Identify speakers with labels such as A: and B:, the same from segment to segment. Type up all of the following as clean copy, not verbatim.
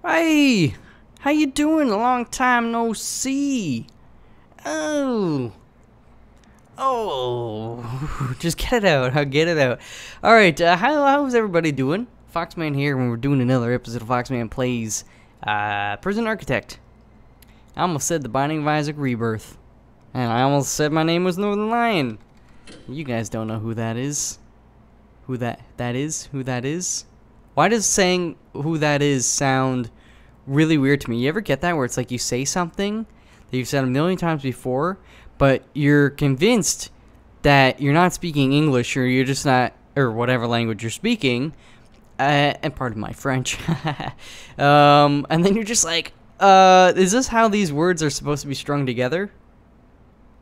A: Hey, how you doing? A long time no see. Oh, just get it out. I'll get it out. All right, how's everybody doing? Foxman here, and we're doing another episode of Foxman Plays Prison Architect. I almost said the Binding of Isaac Rebirth, and I almost said my name was Northern Lion. You guys don't know who that is. Who that is? Why does saying who that is sound really weird to me? You ever get that where it's like you say something that you've said a million times before, but you're convinced that you're not speaking English, or you're just not, or whatever language you're speaking, and pardon my French, and then you're just like, is this how these words are supposed to be strung together?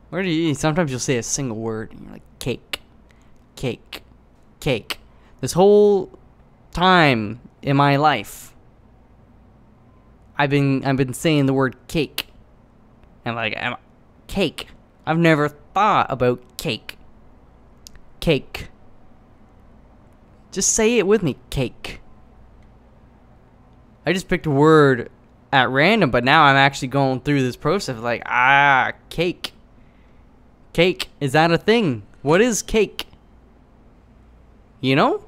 A: Where do you, sometimes you'll say a single word, and you're like, cake, cake, cake. This whole time in my life, I've been saying the word cake, and like, cake. I've never thought about cake. Cake. Just say it with me, cake. I just picked a word at random, but now I'm actually going through this process of like, cake. Cake, is that a thing? What is cake? You know?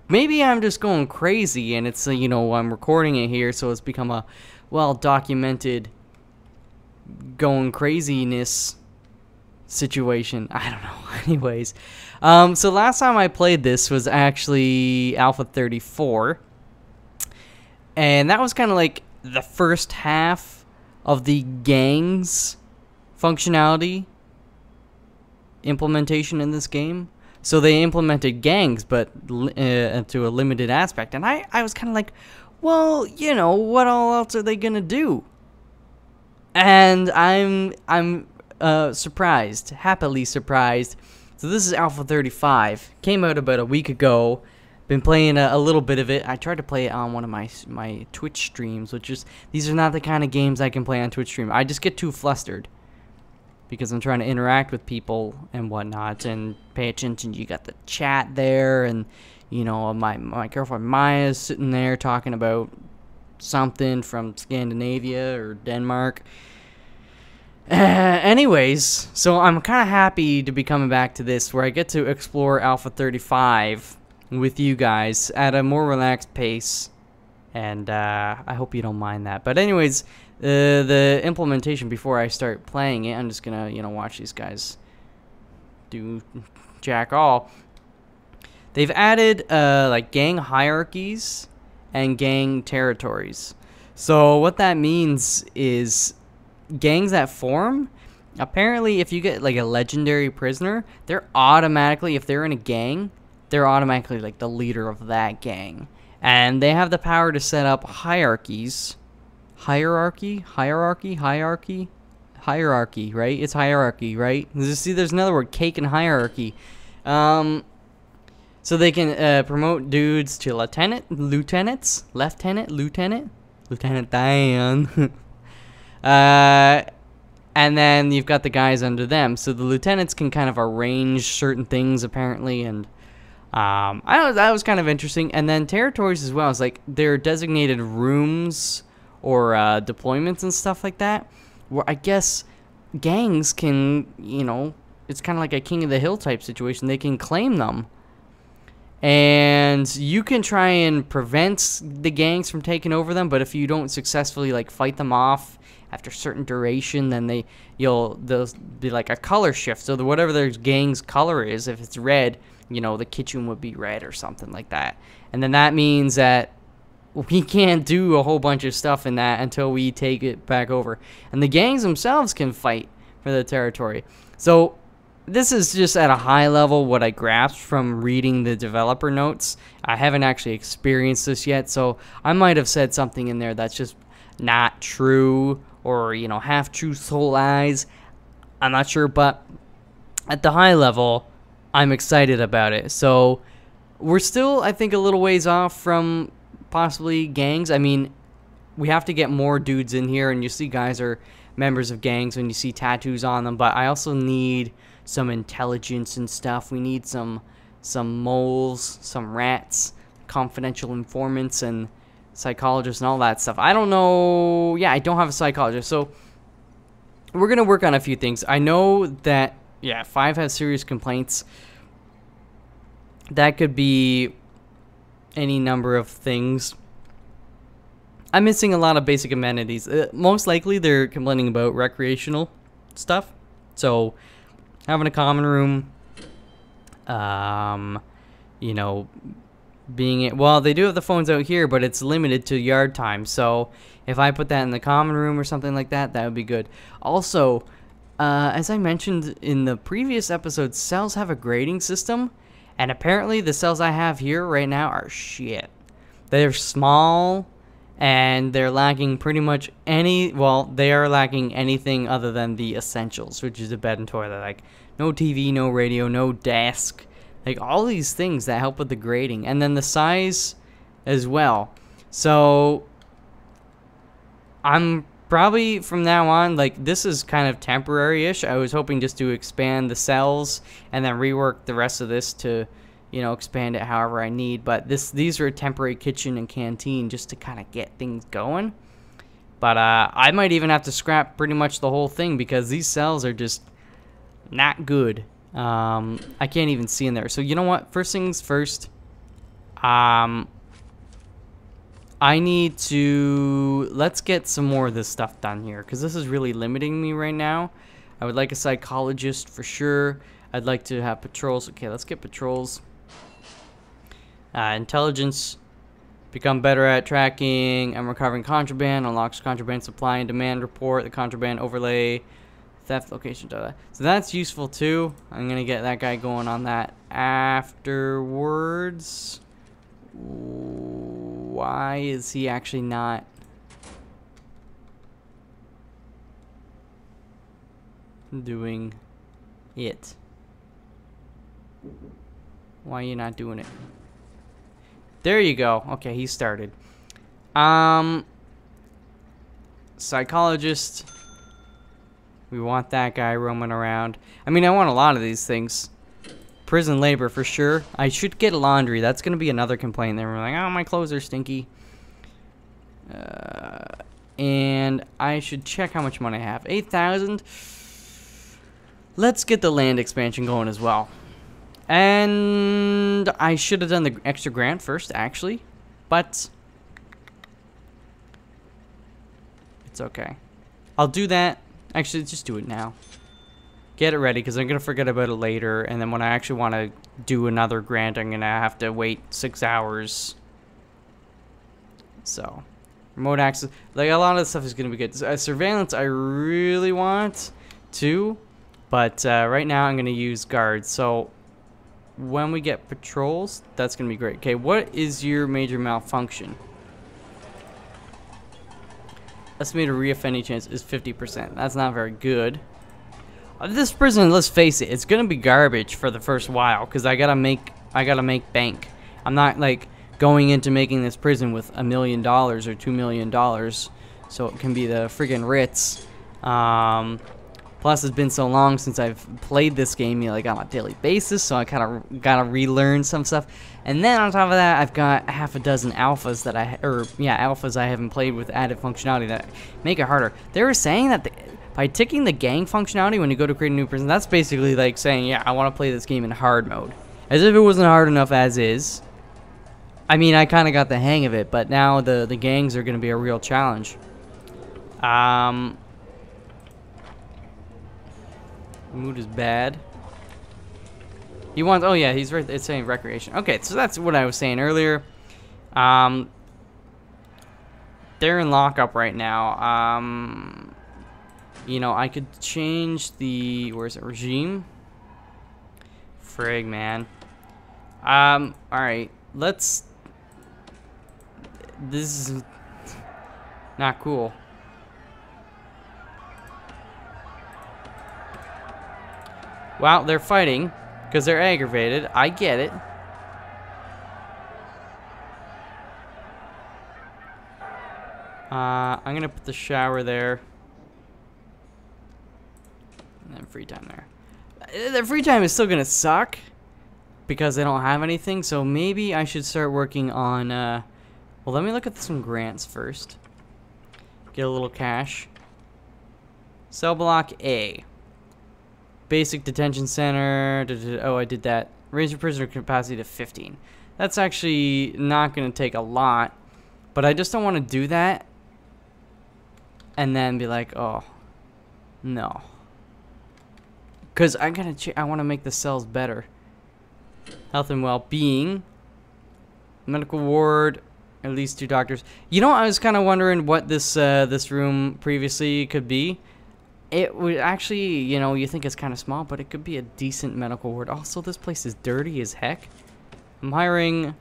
A: Maybe I'm just going crazy, and it's, you know, I'm recording it here, so it's become a well-documented going craziness situation. I don't know. Anyways, so last time I played this was actually Alpha 34, and that was kind of like the first half of the gangs functionality implementation in this game. So they implemented gangs, but to a limited aspect. And I was kind of like, well, you know, what all else are they gonna do? And I'm surprised, happily surprised. So this is Alpha 35. Came out about a week ago. Been playing a little bit of it. I tried to play it on one of my Twitch streams, which is, these are not the kind of games I can play on Twitch stream. I just get too flustered, because I'm trying to interact with people and whatnot and pay attention. You got the chat there, and you know, my girlfriend Maya's sitting there talking about something from Scandinavia or Denmark. Anyways, so I'm kind of happy to be coming back to this, where I get to explore Alpha 35 with you guys at a more relaxed pace, and I hope you don't mind that. But anyways, the implementation, before I start playing it, I'm just gonna, you know, watch these guys do jack all. They've added like gang hierarchies and gang territories. So what that means is gangs that form, apparently if you get like a legendary prisoner, they're automatically, if they're in a gang, they're automatically like the leader of that gang, and they have the power to set up hierarchies. Hierarchy, right? It's hierarchy, right? See, there's another word, cake and hierarchy. So they can promote dudes to lieutenant Dan. And then you've got the guys under them. So the lieutenants can kind of arrange certain things, apparently, and I know that was kind of interesting. And then territories as well. It's like they're designated rooms or deployments and stuff like that, where I guess gangs can, you know, it's kind of like a King of the Hill type situation. They can claim them, and you can try and prevent the gangs from taking over them, but if you don't successfully like fight them off after a certain duration, then they'll be like a color shift. So whatever their gang's color is, if it's red, you know, the kitchen would be red or something like that, and then that means that we can't do a whole bunch of stuff in that until we take it back over. And the gangs themselves can fight for the territory. So this is just at a high level what I grasped from reading the developer notes. I haven't actually experienced this yet, so I might have said something in there that's just not true, or, you know, half truths, whole lies. I'm not sure, but at the high level, I'm excited about it. So we're still, I think, a little ways off from possibly gangs. I mean, we have to get more dudes in here, and you see guys are members of gangs when you see tattoos on them, but I also need some intelligence and stuff. We need some moles, some rats, confidential informants, and psychologist and all that stuff. I don't know. Yeah, I don't have a psychologist. So we're going to work on a few things. I know that, yeah, 5 has serious complaints. That could be any number of things. I'm missing a lot of basic amenities. Most likely they're complaining about recreational stuff. So having a common room, you know, well, they do have the phones out here, but it's limited to yard time. So if I put that in the common room or something like that, that would be good. Also, as I mentioned in the previous episode, cells have a grading system, and apparently the cells I have here right now are shit. They're small, and they're lacking pretty much they are lacking anything other than the essentials, which is a bed and toilet. Like, no TV, no radio, no desk. Like, all these things that help with the grading. And then the size as well. So I'm probably, from now on, like, this is kind of temporary-ish. I was hoping just to expand the cells and then rework the rest of this to, you know, expand it however I need. But these are a temporary kitchen and canteen just to kind of get things going. But I might even have to scrap pretty much the whole thing because these cells are just not good. I can't even see in there. So you know what? First things first. Let's get some more of this stuff done here, because this is really limiting me right now. I would like a psychologist for sure. I'd like to have patrols. Okay, let's get patrols. Intelligence. Become better at tracking and recovering contraband. Unlocks contraband supply and demand report. The contraband overlay. Theft location. So that's useful too. I'm going to get that guy going on that afterwards. Why is he actually not doing it? Why are you not doing it? There you go. Okay, he started. Psychologist. We want that guy roaming around. I mean, I want a lot of these things. Prison labor for sure. I should get laundry. That's going to be another complaint. They were like, oh, my clothes are stinky. And I should check how much money I have. 8,000. Let's get the land expansion going as well. And I should have done the extra grant first, actually. But it's okay. I'll do that. Actually, just do it now. Get it ready, because I'm going to forget about it later. And then when I actually want to do another grant, I'm going to have to wait 6 hours. So, remote access. Like, a lot of this stuff is going to be good. Surveillance, I really want to. But right now, I'm going to use guards. So, when we get patrols, that's going to be great. Okay, what is your major malfunction? Estimated reoffending chance is 50%. That's not very good. This prison, let's face it, it's gonna be garbage for the first while, because I gotta make bank. I'm not like going into making this prison with $1 million or $2 million, so it can be the friggin' Ritz. Plus, it's been so long since I've played this game, you know, like on a daily basis, so I kind of gotta relearn some stuff. And then on top of that, I've got half a dozen alphas that alphas I haven't played with added functionality that make it harder. They were saying that by ticking the gang functionality when you go to create a new prison, that's basically like saying, yeah, I want to play this game in hard mode. As if it wasn't hard enough as is. I mean, I kind of got the hang of it, but now the gangs are going to be a real challenge. Mood is bad. He wants, oh yeah, he's right, it's saying recreation. Okay, so that's what I was saying earlier. They're in lockup right now. You know, I could change the, where's it, regime? Frig, man. Alright, this is not cool. Well, they're fighting because they're aggravated. I get it. I'm gonna put the shower there. And then free time there. The free time is still gonna suck because they don't have anything. So maybe I should start working on Well, let me look at some grants first. Get a little cash. Cell block A. Basic detention center. Oh, I did that. Raise your prisoner capacity to 15. That's actually not going to take a lot. But I just don't want to do that. And then be like, oh, no. Because I want to make the cells better. Health and well-being. Medical ward. At least 2 doctors. You know, I was kind of wondering what this room previously could be. It would actually, you know, you think it's kind of small, but it could be a decent medical ward. Also, this place is dirty as heck. I'm hiring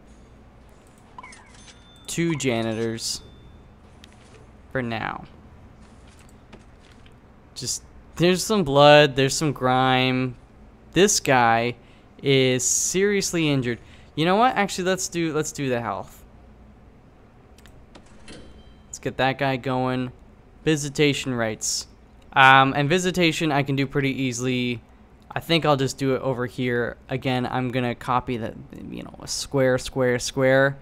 A: 2 janitors for now. Just, there's some blood, there's some grime. This guy is seriously injured. You know what? Actually, let's do the health. Let's get that guy going. Visitation rights. And visitation I can do pretty easily. I think I'll just do it over here. Again, I'm gonna copy that, you know, a square, square, square.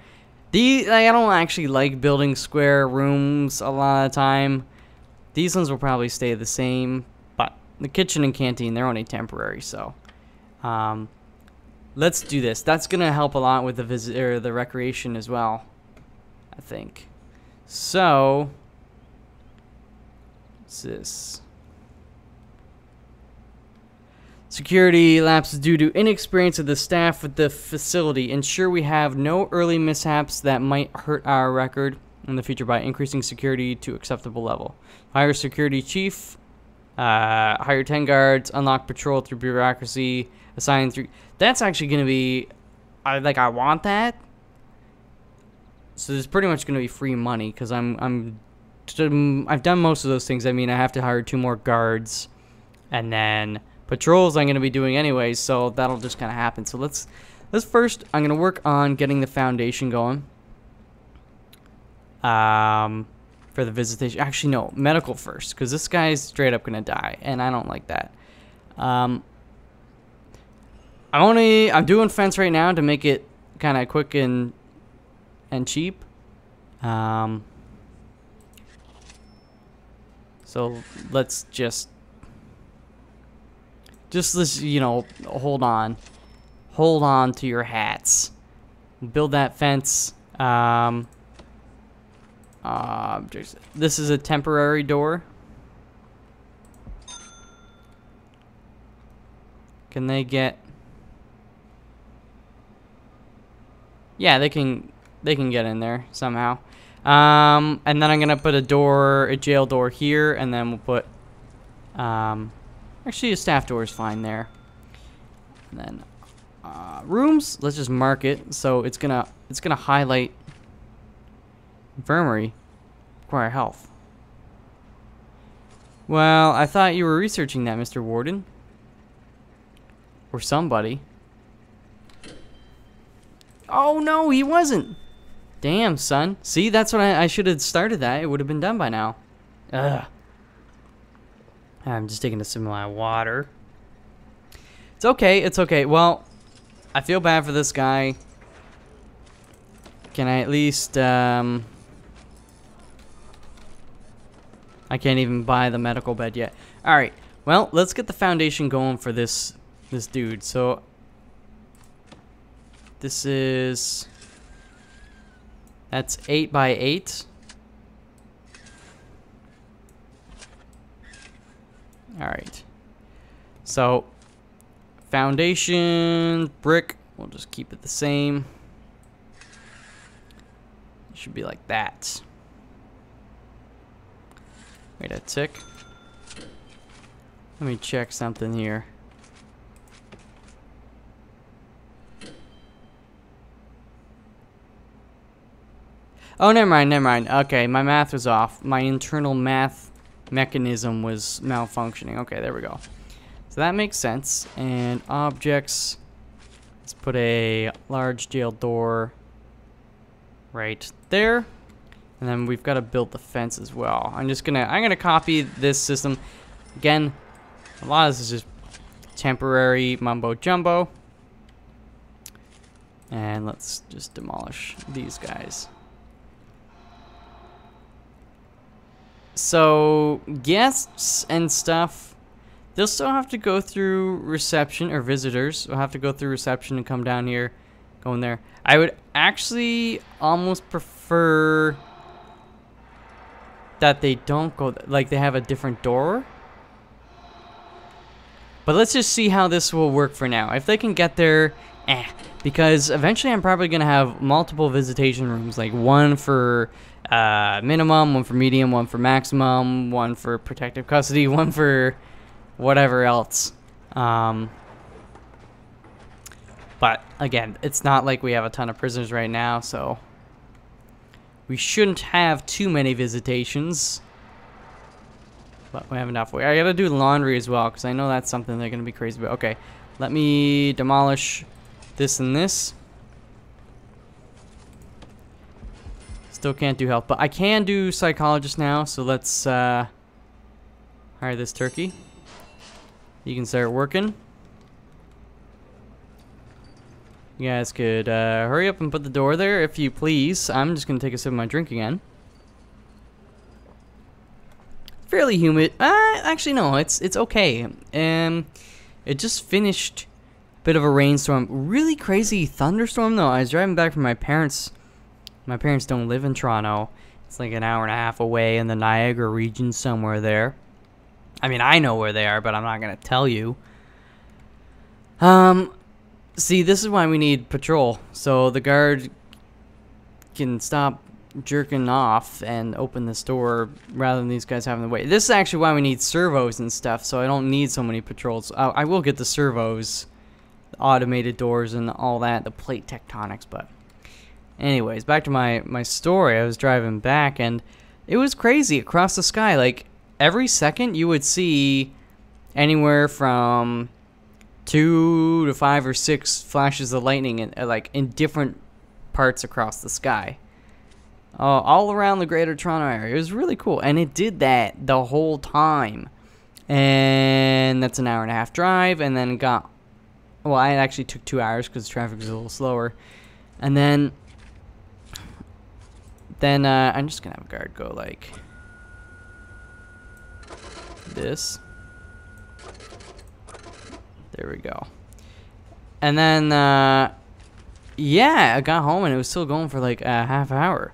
A: I don't actually like building square rooms a lot of the time. These ones will probably stay the same, but the kitchen and canteen, they're only temporary, so let's do this. That's gonna help a lot with the recreation as well, I think. So what's this? Security lapses due to inexperience of the staff with the facility. Ensure we have no early mishaps that might hurt our record in the future by increasing security to acceptable level. Hire security chief. Hire 10 guards. Unlock patrol through bureaucracy. Assign 3. That's actually going to be... I want that. So there's pretty much going to be free money because I've done most of those things. I mean, I have to hire 2 more guards. And then... patrols I'm going to be doing anyways, so that'll just kind of happen. So let's first, I'm going to work on getting the foundation going. For the visitation. Actually, no, medical first, because this guy's straight up going to die, and I don't like that. I'm doing fence right now to make it kind of quick and cheap. So let's just let's, you know, hold on to your hats. Build that fence. This is a temporary door. Can they get? Yeah, they can get in there somehow. And then I'm gonna put a jail door here, and then we'll put actually a staff door is fine there. And then rooms, let's just mark it so it's gonna highlight infirmary, require health. Well, I thought you were researching that, Mr. Warden. Or somebody. Oh no, he wasn't. Damn, son. See, that's what I should have started that. It would have been done by now. Ugh. I'm just taking a sip of my water. It's okay, it's okay. Well, I feel bad for this guy. Can I at least, I can't even buy the medical bed yet. Alright, well, let's get the foundation going for this dude. So, this is... that's 8 by 8. Alright. So, foundation, brick, we'll just keep it the same. It should be like that. Wait a tick. Let me check something here. Oh, never mind. Okay, my math was off. My internal math mechanism was malfunctioning. Okay, there we go. So that makes sense. And objects, let's put a large jail door right there. And then we've got to build the fence as well. I'm gonna copy this system. Again, a lot of this is just temporary mumbo jumbo. And let's just demolish these guys. So guests and stuff, they'll still have to go through reception, or visitors will have to go through reception and come down here, go in there. I would actually almost prefer that they don't go, like they have a different door. But let's just see how this will work for now. If they can get there, because eventually I'm probably going to have multiple visitation rooms, like one for minimum, one for medium, one for maximum, one for protective custody, one for whatever else. But again, it's not like we have a ton of prisoners right now, so we shouldn't have too many visitations. But we have enough. I gotta do laundry as well, because I know that's something they're gonna be crazy about. Okay, let me demolish this and this. Still can't do health, but I can do psychologist now, so let's hire this turkey. You can start working. You guys could hurry up and put the door there, if you please. I'm just gonna take a sip of my drink again. Fairly humid. Actually, no, it's okay. It just finished a bit of a rainstorm. Really crazy thunderstorm, though. I was driving back from my parents. My parents don't live in Toronto. It's like an hour and a half away in the Niagara region, somewhere there. I mean, I know where they are, but I'm not gonna tell you. See, this is why we need patrol, so the guard can stop jerking off and open this door rather than these guys having to wait. This is actually why we need servos and stuff, so I don't need so many patrols. I will get the servos, the automated doors and all that, the plate tectonics, but anyways, back to my story. I was driving back and it was crazy across the sky. Like every second you would see anywhere from 2 to 5 or 6 flashes of lightning in, like in different parts across the sky. All around the greater Toronto area. It was really cool. And it did that the whole time. And that's an hour and a half drive. And then got... Well, I actually took 2 hours because traffic was a little slower. And then... I'm just going to have a guard go like... this. There we go. And then, yeah, I got home and it was still going for like a half hour.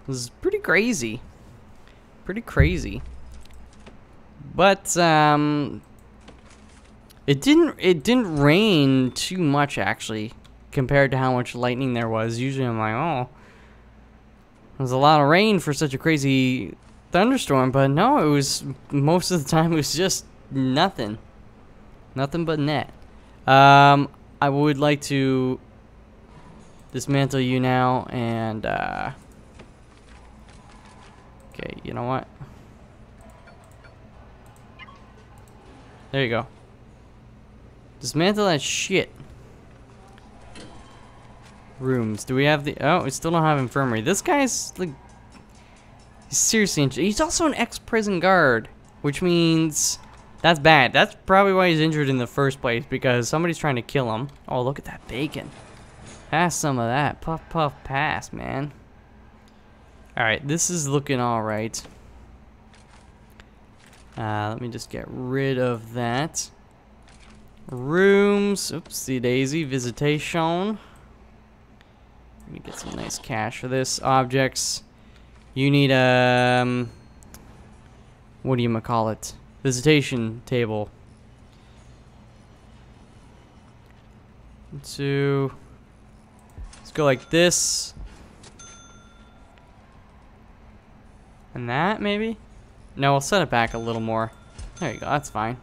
A: It was pretty crazy. Pretty crazy. But, it didn't rain too much, actually, compared to how much lightning there was. Usually I'm like, oh, there's a lot of rain for such a crazy thunderstorm. But no, it was, most of the time, it was just nothing. Nothing but net. I would like to dismantle you now and, okay, you know what? There you go. Dismantle that shit. Rooms. Do we have the... Oh, we still don't have infirmary. This guy's, like... He's seriously... He's also an ex-prison guard, which means... That's bad. That's probably why he's injured in the first place, because somebody's trying to kill him. Oh, look at that bacon. Pass some of that. Puff, puff, pass, man. Alright, this is looking alright. Let me just get rid of that. Rooms. Oopsie daisy. Visitation. Let me get some nice cash for this. Objects. You need a... what do you call it? Visitation table. 2. Let's go like this. And that, maybe? No, we'll set it back a little more. There you go, that's fine.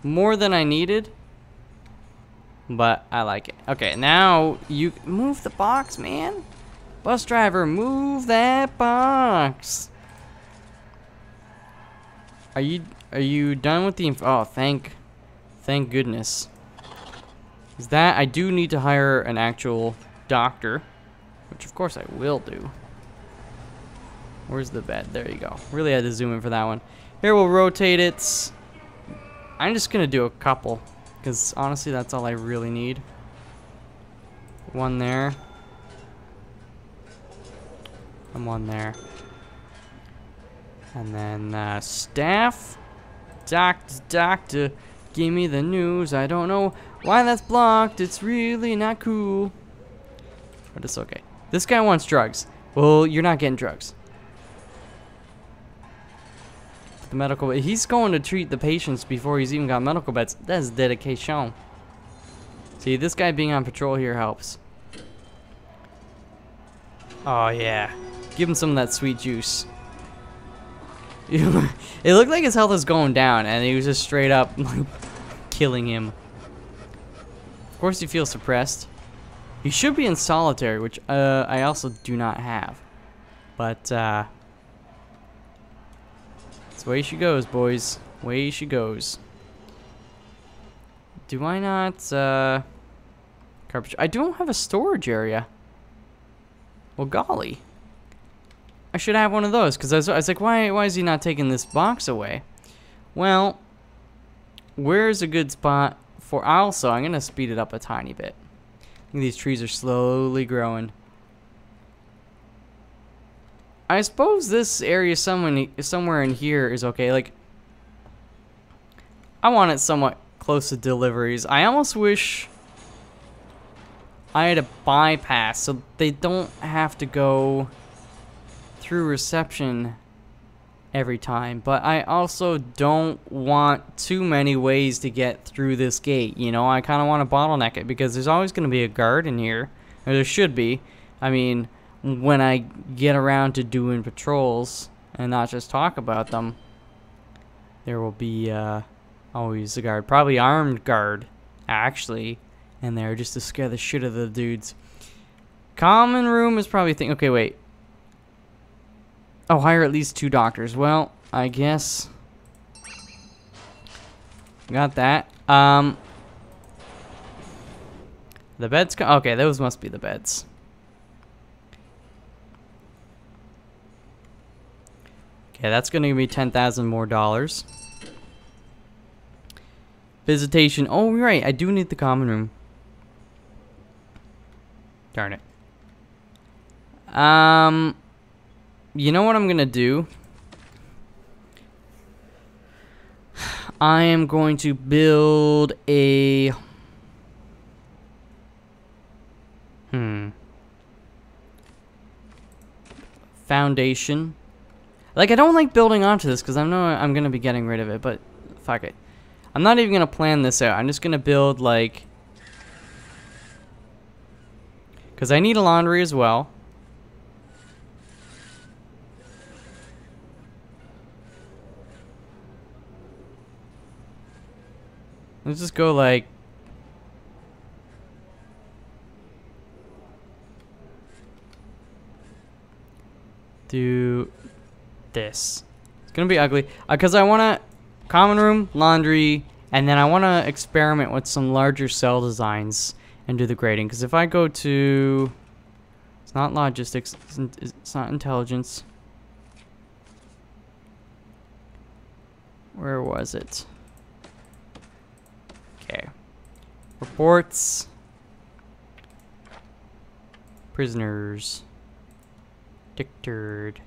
A: More than I needed. But I like it. Okay, now you move the box, man. Bus driver, move that box. Are you done with the oh, thank goodness. Is that I do need to hire an actual doctor, which of course I will do. Where's the bed? There you go. Really had to zoom in for that one. Here, we'll rotate it. I'm just gonna do a couple, because honestly that's all I really need. One there. And one there. And then staff. Doctor, give me the news. I don't know why that's blocked. It's really not cool. But it's okay. This guy wants drugs. Well, you're not getting drugs. The medical, he's going to treat the patients before he's even got medical beds. That's dedication. See, this guy being on patrol here helps. Oh yeah, give him some of that sweet juice. It looked like his health was going down, and he was just straight up like killing him. Of course, he feels suppressed. He should be in solitary, which I also do not have. But that's the way she goes, boys. Way she goes. Do I not garbage? I don't have a storage area. Well, golly. I should have one of those, because I was like, why is he not taking this box away? Well, where's a good spot for... Also, I'm going to speed it up a tiny bit. I think these trees are slowly growing. I suppose this area somewhere in here is okay. Like, I want it somewhat close to deliveries. I almost wish I had a bypass so they don't have to go through reception every time, but I also don't want too many ways to get through this gate. You know, I kind of want to bottleneck it because there's always going to be a guard in here, or there should be. I mean, when I get around to doing patrols and not just talk about them, there will be always a guard, probably armed guard actually in there, just to scare the shit out of the dudes. Common room is probably okay, wait. Oh, hire at least 2 doctors. Well, I guess got that. The beds. Okay, those must be the beds. Okay, that's gonna give me $10,000 more dollars. Visitation. Oh, right. I do need the common room. Darn it. You know what I'm gonna do? I am going to build a foundation. Like, I don't like building onto this because I know I'm gonna be getting rid of it, but fuck it. I'm not even gonna plan this out. I'm just gonna build like, because I need a laundry as well. Let's just go like do this. It's gonna be ugly because I want to common room, laundry, and then I want to experiment with some larger cell designs and do the grading. Because if I go to, it's not logistics, it's not intelligence. Where was it? Okay. Reports. Prisoners. Dictated.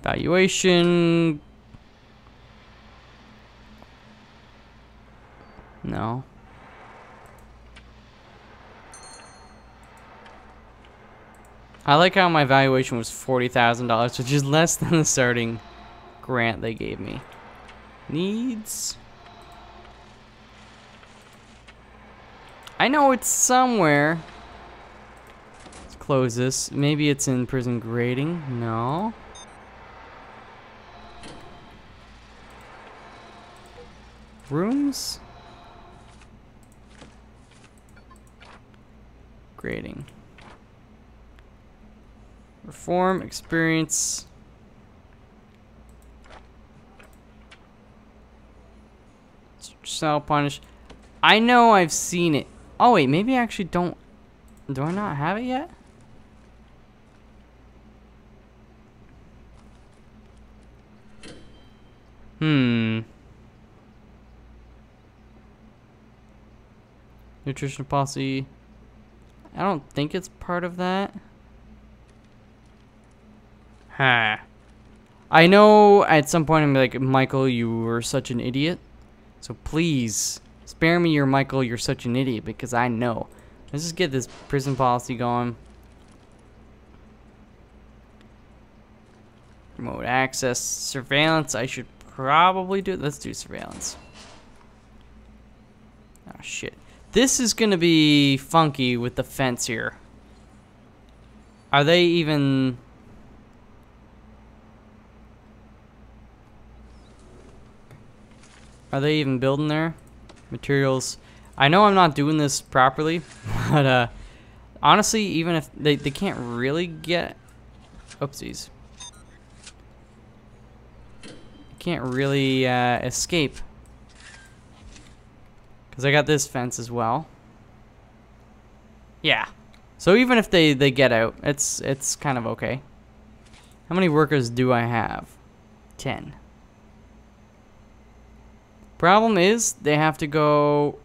A: Valuation. No. I like how my valuation was $40,000, which is less than the starting grant they gave me. Needs. I know it's somewhere. Let's close this. Maybe it's in prison grading. No. Rooms. Grading. Reform, experience. Cell punish. I know I've seen it. Oh wait, maybe I actually don't. Do I not have it yet? Nutrition policy. I don't think it's part of that. Huh. I know at some point I'm like, Michael, you were such an idiot. So please, spare me your Michael, you're such an idiot, because I know. Let's just get this prison policy going. Remote access. Surveillance, I should probably do. Let's do surveillance. Oh, shit. This is going to be funky with the fence here. Are they even... Are they even building there? Materials. I know I'm not doing this properly, but honestly, even if they can't really get... Oopsies. Can't really escape. Because I got this fence as well. Yeah. So even if they get out, it's kind of okay. How many workers do I have? 10. Problem is, they have to go...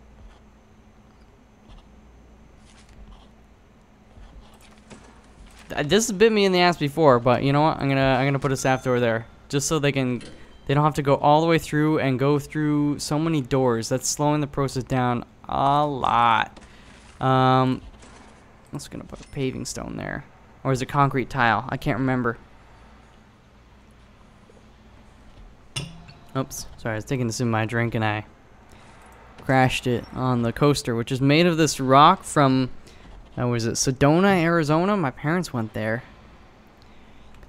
A: This bit me in the ass before, but you know what? I'm gonna put a staff door there, just so they don't have to go all the way through and go through so many doors. That's slowing the process down a lot. I'm just gonna put a paving stone there, or is it concrete tile? I can't remember. Oops, sorry, I was taking this in my drink and I crashed it on the coaster, which is made of this rock from, was it Sedona, Arizona? My parents went there.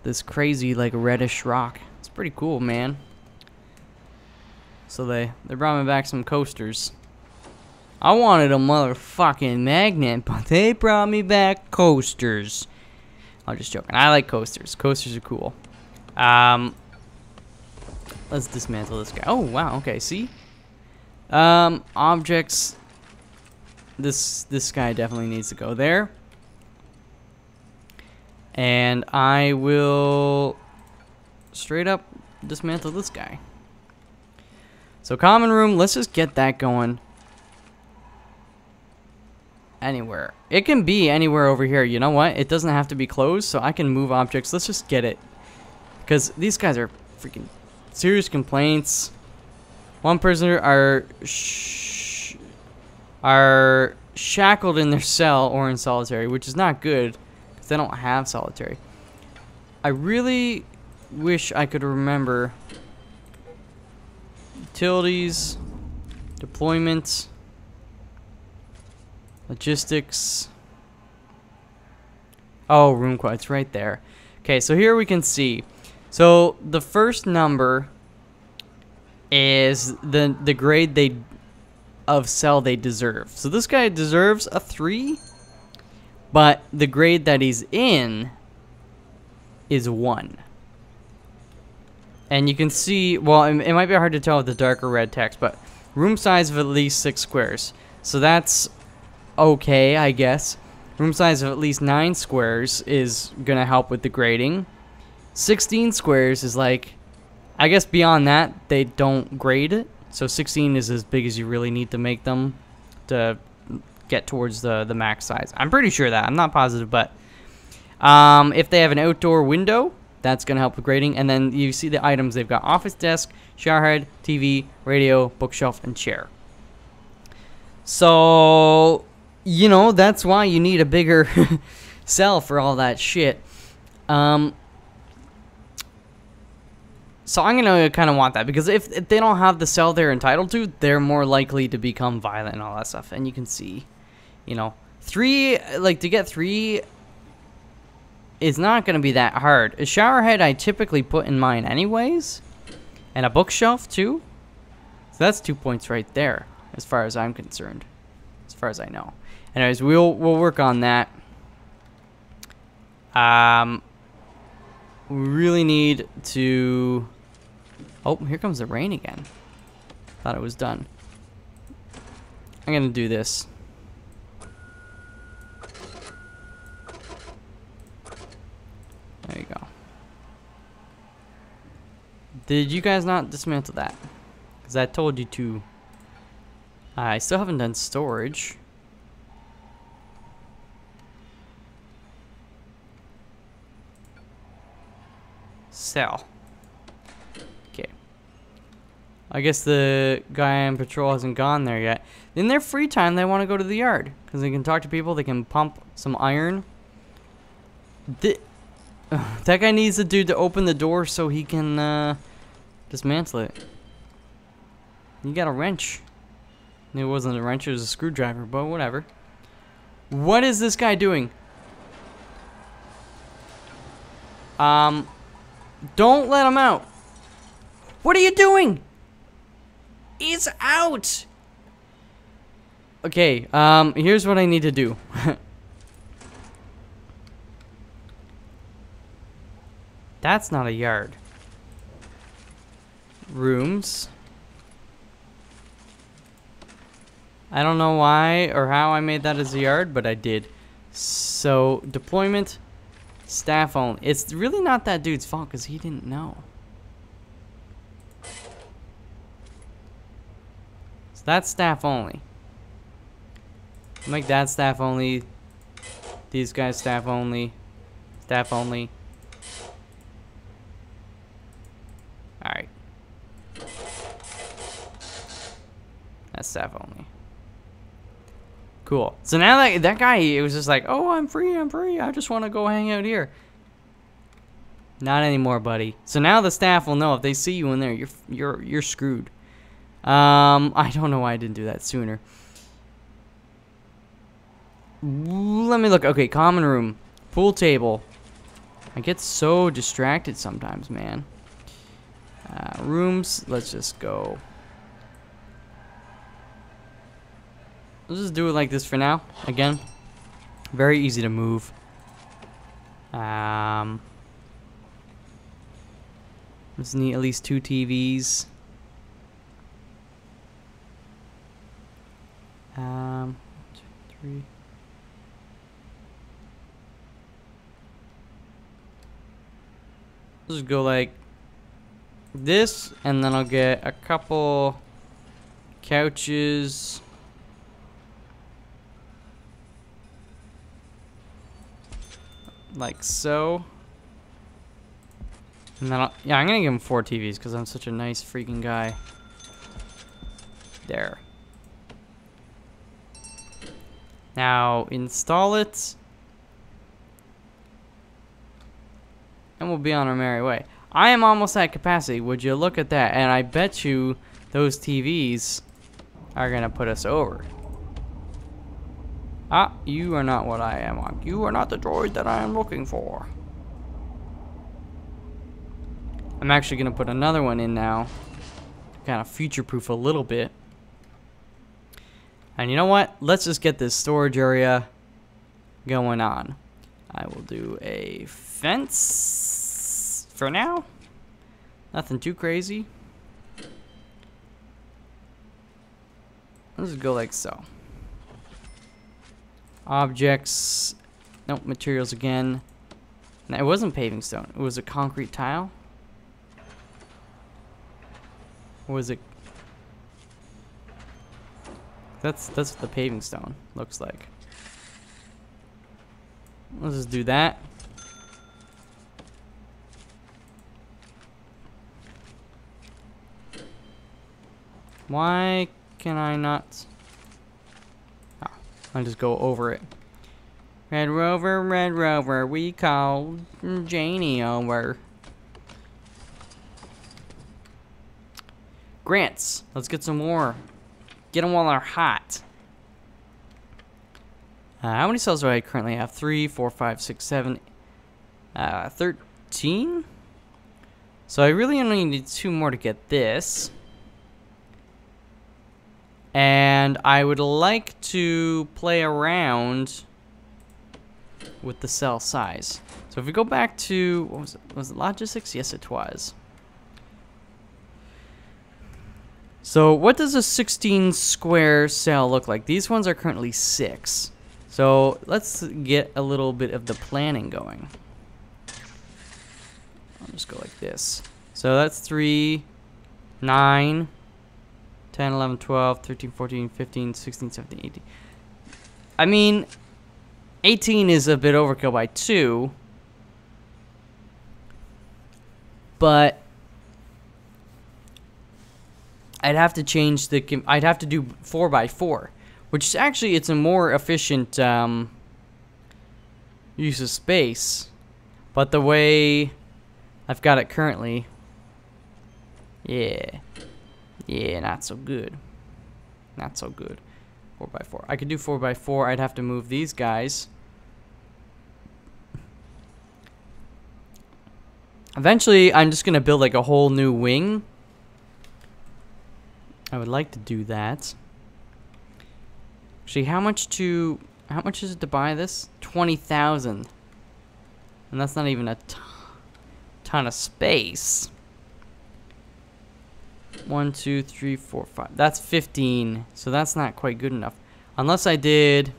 A: This crazy, like, reddish rock. It's pretty cool, man. So they brought me back some coasters. I wanted a motherfucking magnet, but they brought me back coasters. I'm just joking. I like coasters. Coasters are cool. Let's dismantle this guy. Oh, wow. Okay, see? Objects. This guy definitely needs to go there. And I will straight up dismantle this guy. So common room, let's just get that going. Anywhere. It can be anywhere over here. You know what? It doesn't have to be closed, so I can move objects. Let's just get it. Because these guys are freaking serious complaints. One prisoner are shackled in their cell or in solitary, which is not good because they don't have solitary. I really wish I could remember utilities, deployment, logistics. Oh, room quote, it's right there. Okay, so here we can see. So the first number is the grade of cell they deserve. So this guy deserves a 3, but the grade that he's in is 1. And you can see, well, it might be hard to tell with the darker red text, but room size of at least 6 squares. So that's okay, I guess. Room size of at least 9 squares is gonna help with the grading. 16 squares is like, I guess beyond that, they don't grade it. So 16 is as big as you really need to make them to get towards the max size. I'm pretty sure that. I'm not positive, but if they have an outdoor window, that's going to help with grading. And then you see the items. They've got office desk, showerhead, TV, radio, bookshelf, and chair. So, you know, that's why you need a bigger cell for all that shit. So I'm going to kind of want that, because if they don't have the cell they're entitled to, they're more likely to become violent and all that stuff. And you can see, you know, 3, like, to get 3 is not going to be that hard. A shower head I typically put in mine anyways, and a bookshelf too. So that's 2 points right there, as far as I'm concerned, as far as I know. Anyways, we'll work on that. We really need to... Oh, here comes the rain again. Thought it was done. I'm gonna do this. There you go. Did you guys not dismantle that? Because I told you to. I still haven't done storage. Cell. I guess the guy on patrol hasn't gone there yet. In their free time, they want to go to the yard because they can talk to people. They can pump some iron. That guy needs a dude to open the door so he can dismantle it. You got a wrench. It wasn't a wrench, it was a screwdriver, but whatever. What is this guy doing? Don't let him out. What are you doing? He's out. Okay, here's what I need to do. That's not a yard. Rooms. I don't know why or how I made that as a yard, but I did. So, deployment, staff only. It's really not that dude's fault because he didn't know. So that's staff only. Make that staff only. These guys staff only. Staff only. Alright. That's staff only. Cool. So now that guy, it was just like, oh, I'm free, I just want to go hang out here. Not anymore, buddy. So now the staff will know if they see you in there, you're screwed. I don't know why I didn't do that sooner. Let me look. Okay, common room, pool table. I get so distracted sometimes, man. Rooms. Let's just go. Let's just do it like this for now. Again, very easy to move. Just need at least 2 TVs. 1, 2, 3. Let's just go like this, and then I'll get a couple couches. Like so. And then yeah, I'm gonna give him 4 TVs because I'm such a nice freaking guy. There. Now install it. And we'll be on our merry way. I am almost at capacity. Would you look at that? And I bet you those TVs are gonna put us over. Ah, you are not what I am. You are not the droid that I am looking for. I'm actually going to put another one in now. Kind of future-proof a little bit. And you know what? Let's just get this storage area going on. I will do a fence for now. Nothing too crazy. Let's just go like so. Objects. Nope, materials again. Now, it wasn't paving stone. It was a concrete tile. Or was it? That's what the paving stone looks like. Let's just do that. Why can I not? I'll just go over it. Red Rover, we call Janie over. Grants. Let's get some more. Get them while they're hot. How many cells do I currently have? 3, 4, 5, 6, 7, 13? So I really only need 2 more to get this. And I would like to play around with the cell size. So if we go back to, what was it? Was it logistics? Yes, it was. So what does a 16 square cell look like? These ones are currently 6. So let's get a little bit of the planning going. I'll just go like this. So that's 3, 9, 10, 11, 12, 13, 14, 15, 16, 17, 18. I mean, 18 is a bit overkill by 2. But I'd have to change the. I'd have to do 4x4, which is actually it's a more efficient use of space. But the way I've got it currently, yeah, not so good. Not so good. 4x4. I could do 4x4. I'd have to move these guys. Eventually, I'm just gonna build like a whole new wing. I would like to do that. Actually, how much is it to buy this? 20,000. And that's not even a ton of space. 1, 2, 3, 4, 5. That's 15. So that's not quite good enough. Unless I did.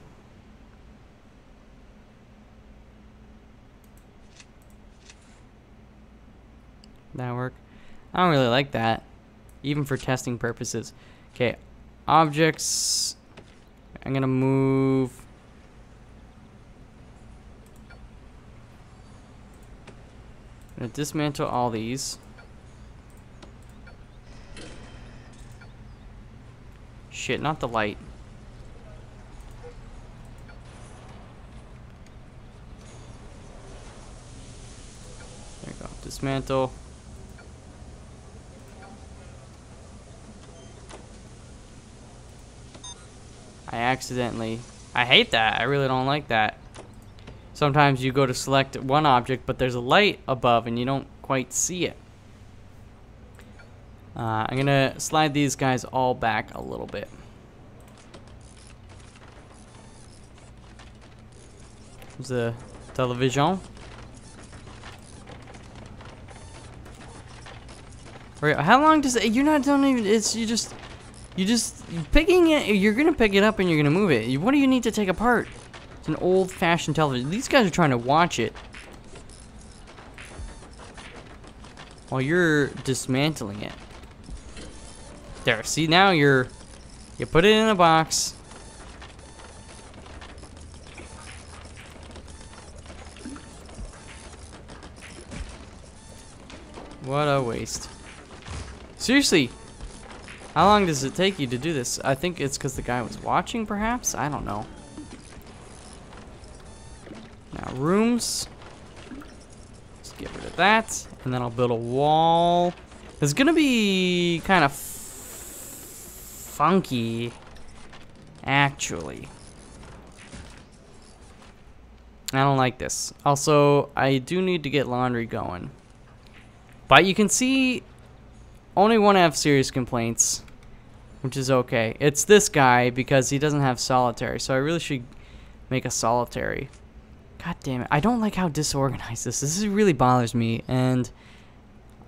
A: That work? I don't really like that. Even for testing purposes. Okay, objects. I'm gonna move. I'm gonna dismantle all these. Shit, not the light. There we go. Dismantle. I hate that. I really don't like that. Sometimes you go to select one object, but there's a light above and you don't quite see it. I'm gonna slide these guys all back a little bit. There's the television. How long does it? You're not don't even. It's you just picking it. You're gonna pick it up and you're gonna move it. What do you need to take apart? It's an old-fashioned television. These guys are trying to watch it while you're dismantling it. There. See, now you put it in a box. What a waste. Seriously. How long does it take you to do this? I think it's because the guy was watching, perhaps? I don't know. Now, rooms. Let's get rid of that. And then I'll build a wall. It's going to be kind of funky, actually. I don't like this. Also, I do need to get laundry going. But you can see only one have serious complaints, which is okay. It's this guy because he doesn't have solitary, so I really should make a solitary. God damn it. I don't like how disorganized this is. This really bothers me, and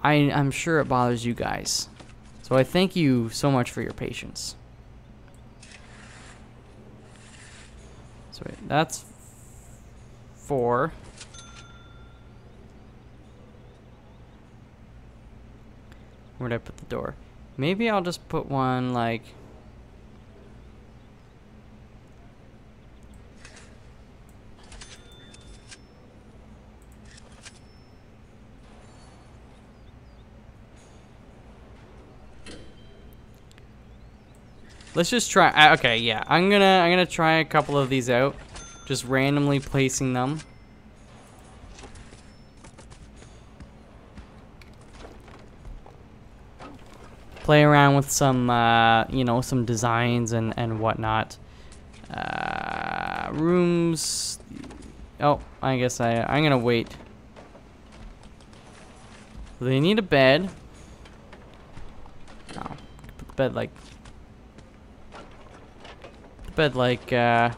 A: I'm sure it bothers you guys. So I thank you so much for your patience. So wait, that's 4. Where'd I put the door? Maybe I'll just put one like... Let's just try. Okay, yeah. I'm gonna try a couple of these out, just randomly placing them. Play around with some, you know, some designs and whatnot. Rooms. Oh, I guess I'm gonna wait. They need a bed. Oh, put the bed like. I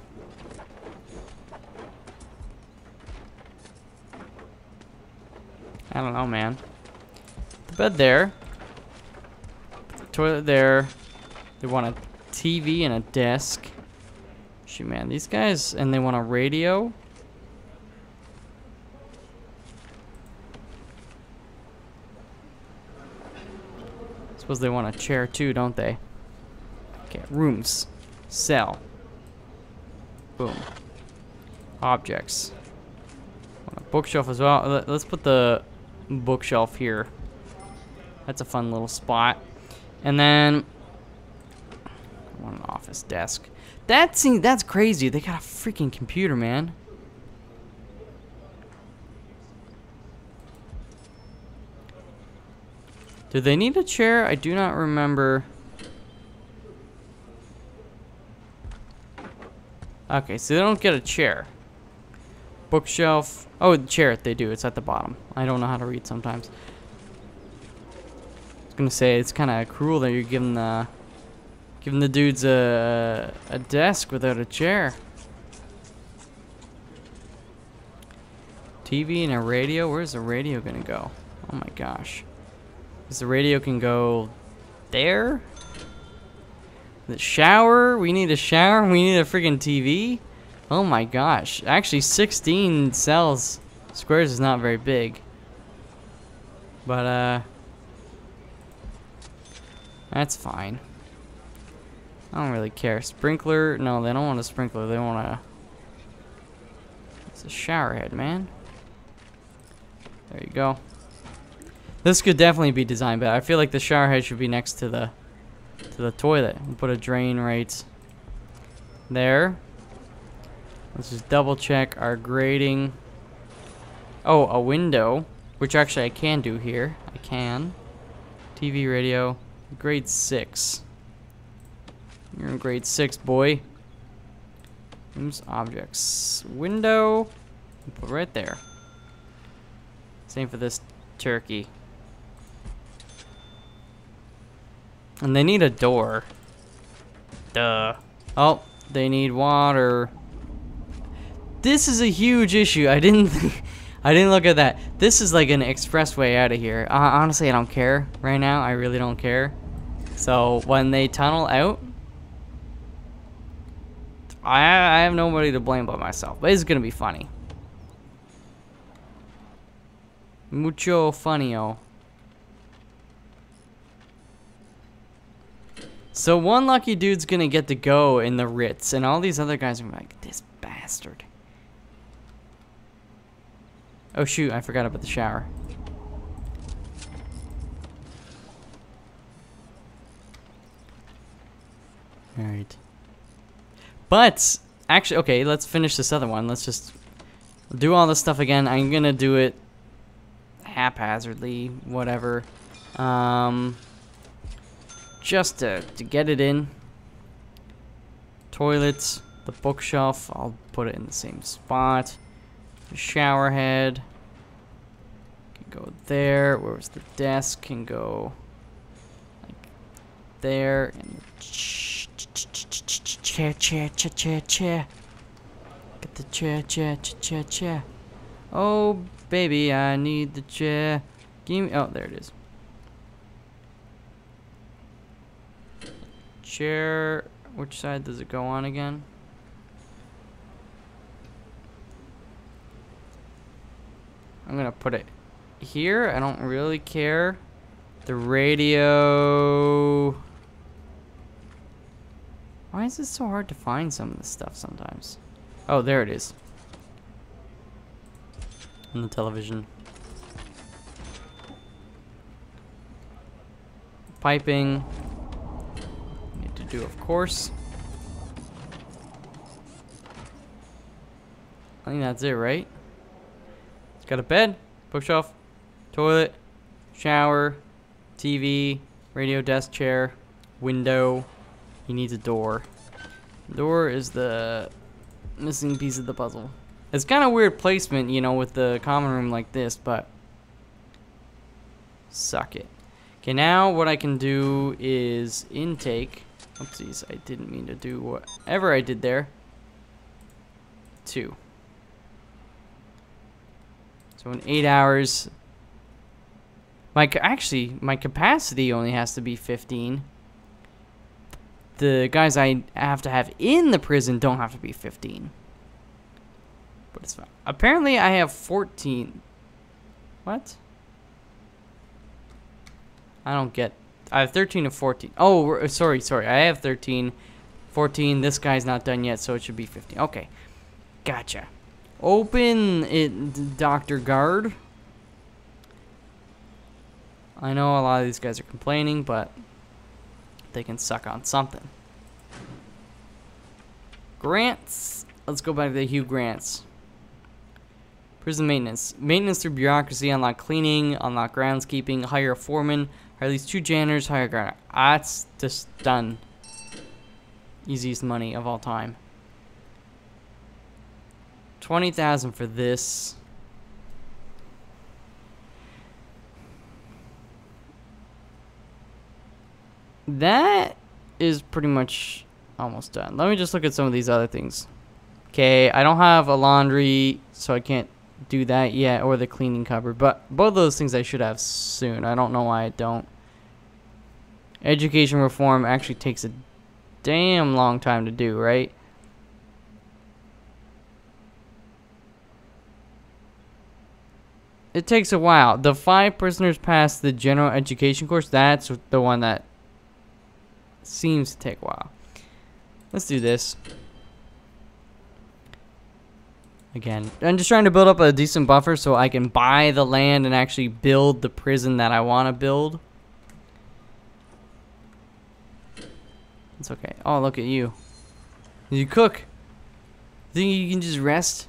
A: don't know, man. The bed there. Toilet there. They want a TV and a desk. Shoot, man, these guys, and they want a radio. Suppose they want a chair too, don't they? Okay, rooms. Cell. Boom. Objects. Want a bookshelf as well. Let's put the bookshelf here. That's a fun little spot. And then I want an office desk. That's crazy. They got a freaking computer, man. Do they need a chair? I do not remember. Okay, so they don't get a chair. Bookshelf. Oh, the chair, they do. It's at the bottom. I don't know how to read sometimes. I was gonna say, it's kind of cruel that you're giving the dudes a desk without a chair. TV and a radio. Where's the radio gonna go? Oh my gosh. Because the radio can go there. The shower. We need a shower. We need a freaking TV. Oh my gosh. Actually, 16 cells. Squares is not very big. But, that's fine. I don't really care. Sprinkler. No, they don't want a sprinkler. They want a... It's a shower head, man. There you go. This could definitely be designed better. I feel like the shower head should be next to the toilet. We'll put a drain right there. Let's just double check our grading. Oh, a window, which actually I can do here. I can. TV, radio, grade 6. You're in grade 6, boy. Rooms, objects, window. Put right there. Same for this turkey. And they need a door. Duh. Oh, they need water. This is a huge issue. I didn't look at that. This is like an expressway out of here. Honestly, I don't care right now. I really don't care. So when they tunnel out, I have nobody to blame but myself. But it's gonna be funny. Mucho funny-o. So one lucky dude's gonna get to go in the Ritz, and all these other guys are like, this bastard. Oh shoot, I forgot about the shower. Alright. But, actually, okay, let's finish this other one. Let's just do all this stuff again. I'm gonna do it haphazardly, whatever. Just to get it in. Toilets, the bookshelf, I'll put it in the same spot. The shower head can go there. Where's the desk? Can go like there. And chair. Get the chair. Oh, baby, I need the chair. Give me. Oh, there it is. Chair. Which side does it go on again? I'm gonna put it here. I don't really care. The radio. Why is it so hard to find some of this stuff sometimes? Oh, there it is. On the television. Piping. Need to do, of course. I think that's it, right? It's got a bed, bookshelf, toilet, shower, TV, radio, desk, chair, window. He needs a door. The door is the missing piece of the puzzle. It's kind of weird placement, you know, with the common room like this, but suck it. Okay, now what I can do is intake. Oopsies, I didn't mean to do whatever I did there. 2. So in 8 hours, my capacity only has to be 15. The guys I have to have in the prison don't have to be 15. But it's fine. Apparently I have 14. What? I don't get. I have 13 and 14. Oh, sorry. I have 13. 14. This guy's not done yet, so it should be 15. Okay. Gotcha. Open it, Dr. Guard. I know a lot of these guys are complaining, but they can suck on something. Grants. Let's go back to the Hugh Grants. Prison maintenance. Maintenance through bureaucracy. Unlock cleaning. Unlock groundskeeping. Hire a foreman. Hire at least 2 janitors. Hire a guard. That's just done. Easiest money of all time. 20,000 for this. That is pretty much almost done. Let me just look at some of these other things. Okay, I don't have a laundry, so I can't do that yet, or the cleaning cupboard. But both of those things I should have soon. I don't know why I don't. Education reform actually takes a damn long time to do, right? It takes a while. The 5 prisoners pass the general education course. That's the one that seems to take a while. Let's do this. Again, I'm just trying to build up a decent buffer so I can buy the land and actually build the prison that I want to build. It's okay. Oh, look at you. You cook. Think you can just rest?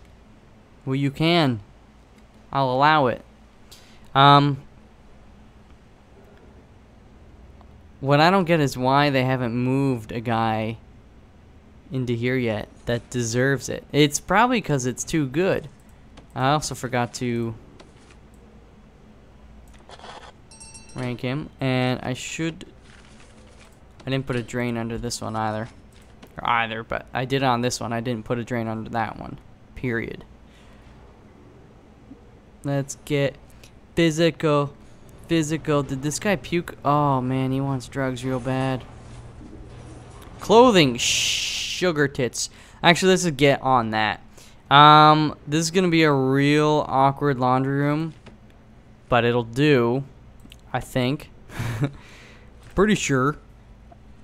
A: Well, you can. I'll allow it. What I don't get is why they haven't moved a guy into here yet that deserves it. It's probably because it's too good. I also forgot to rank him, and I didn't put a drain under this one either, but I did it on this one. I didn't put a drain under that one, period. Let's get physical. Did this guy puke? Oh man, he wants drugs real bad. Clothing. Sugar tits. Actually, let's just get on that. This is gonna be a real awkward laundry room, but it'll do, I think. Pretty sure.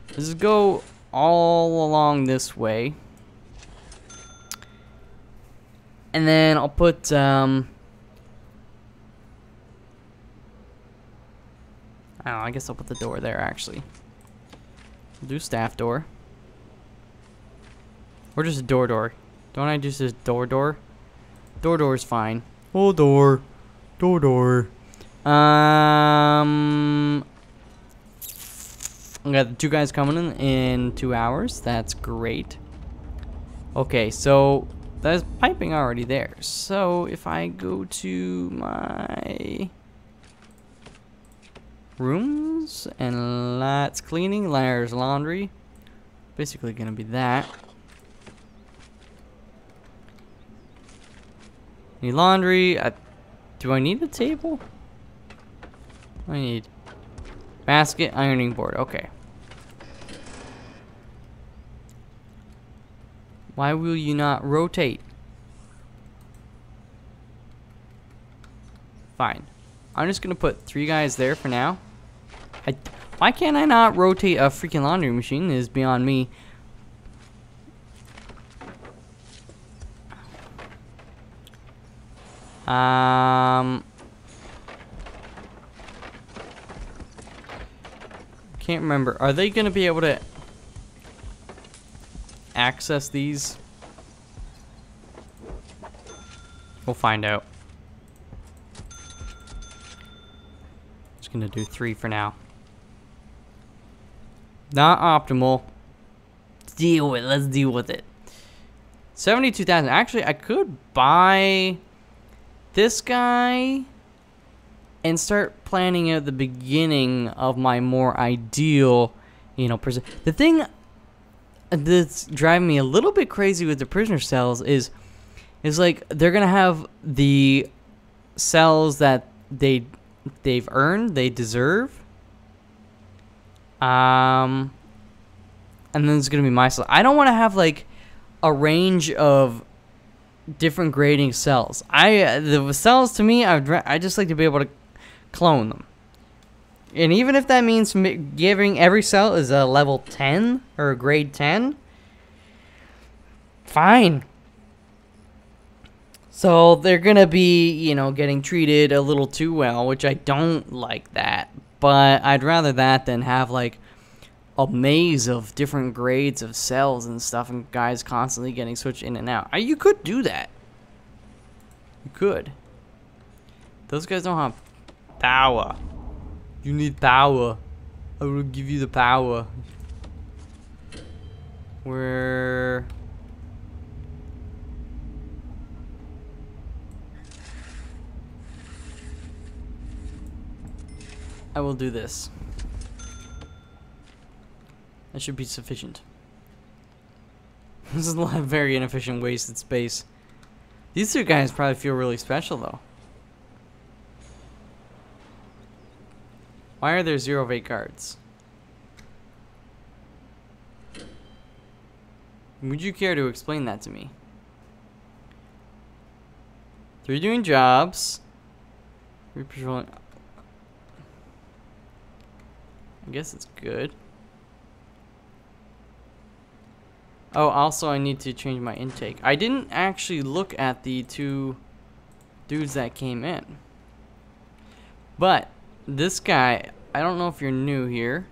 A: Let's just go all along this way, and then I'll put I guess I'll put the door there, actually. We'll do staff door. Or just a door. Don't I just door? Door is fine. Oh, door. I got the 2 guys coming in 2 hours. That's great. Okay, so there's piping already there. So if I go to my rooms and that's cleaning, there's laundry. Basically gonna be that. Need laundry. Do I need a table? I need basket, ironing board. Okay. Why will you not rotate? Fine. I'm just gonna put 3 guys there for now. Why can't I not rotate a freaking laundry machine? Is beyond me. Can't remember. Are they gonna be able to access these? We'll find out. Just gonna do 3 for now. Not optimal. Let's deal with it. 72,000. Actually, I could buy this guy and start planning out the beginning of my more ideal, prison. The thing that's driving me a little bit crazy with the prisoner cells is like they're gonna have the cells that they've earned, they deserve. And then there's gonna be my cell. I don't want to have like a range of different grading cells. The cells to me, I just like to be able to clone them. And even if that means giving every cell is a level 10 or a grade 10, fine. So they're gonna be, getting treated a little too well, which I don't like that. But I'd rather that than have like a maze of different grades of cells and stuff, and guys constantly getting switched in and out. You could do that. You could. Those guys don't have power. You need power. I will give you the power. Where... I will do this. That should be sufficient. This is a lot of very inefficient wasted space. These two guys probably feel really special though. Why are there 0 of 8 guards? Would you care to explain that to me? 3 doing jobs. 3 patrolling. I guess it's good. Oh, also I need to change my intake. I didn't actually look at the 2 dudes that came in. But this guy, I don't know if you're new here.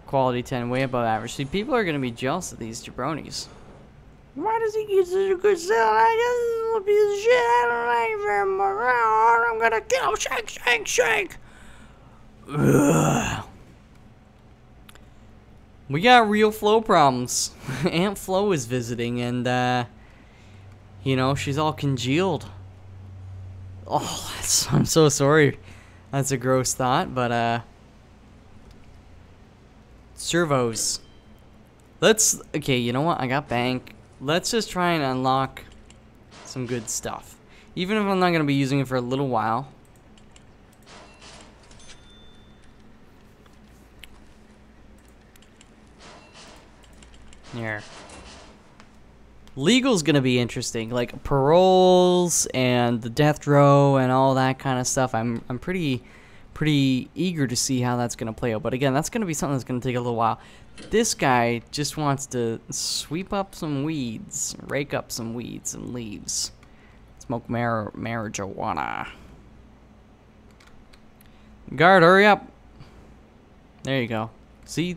A: Quality 10, way above average. See, people are going to be jealous of these jabronis. Why does he get such a good sell? I guess this piece of shit. I don't like him around. I'm going to kill him. Shake, shake, shake. Ugh. We got real Flo problems. Aunt Flo is visiting, and you know, she's all congealed. Oh, I'm so sorry. That's a gross thought, but servos. Okay, you know what? I got bank. Let's just try and unlock some good stuff. Even if I'm not gonna be using it for a little while. Here. Legal's gonna be interesting, like paroles and the death row and all that kind of stuff. I'm pretty eager to see how that's gonna play out. But again, that's gonna be something that's gonna take a little while. This guy just wants to sweep up some weeds, rake up some weeds and leaves, smoke marijuana. Guard, hurry up! There you go. See,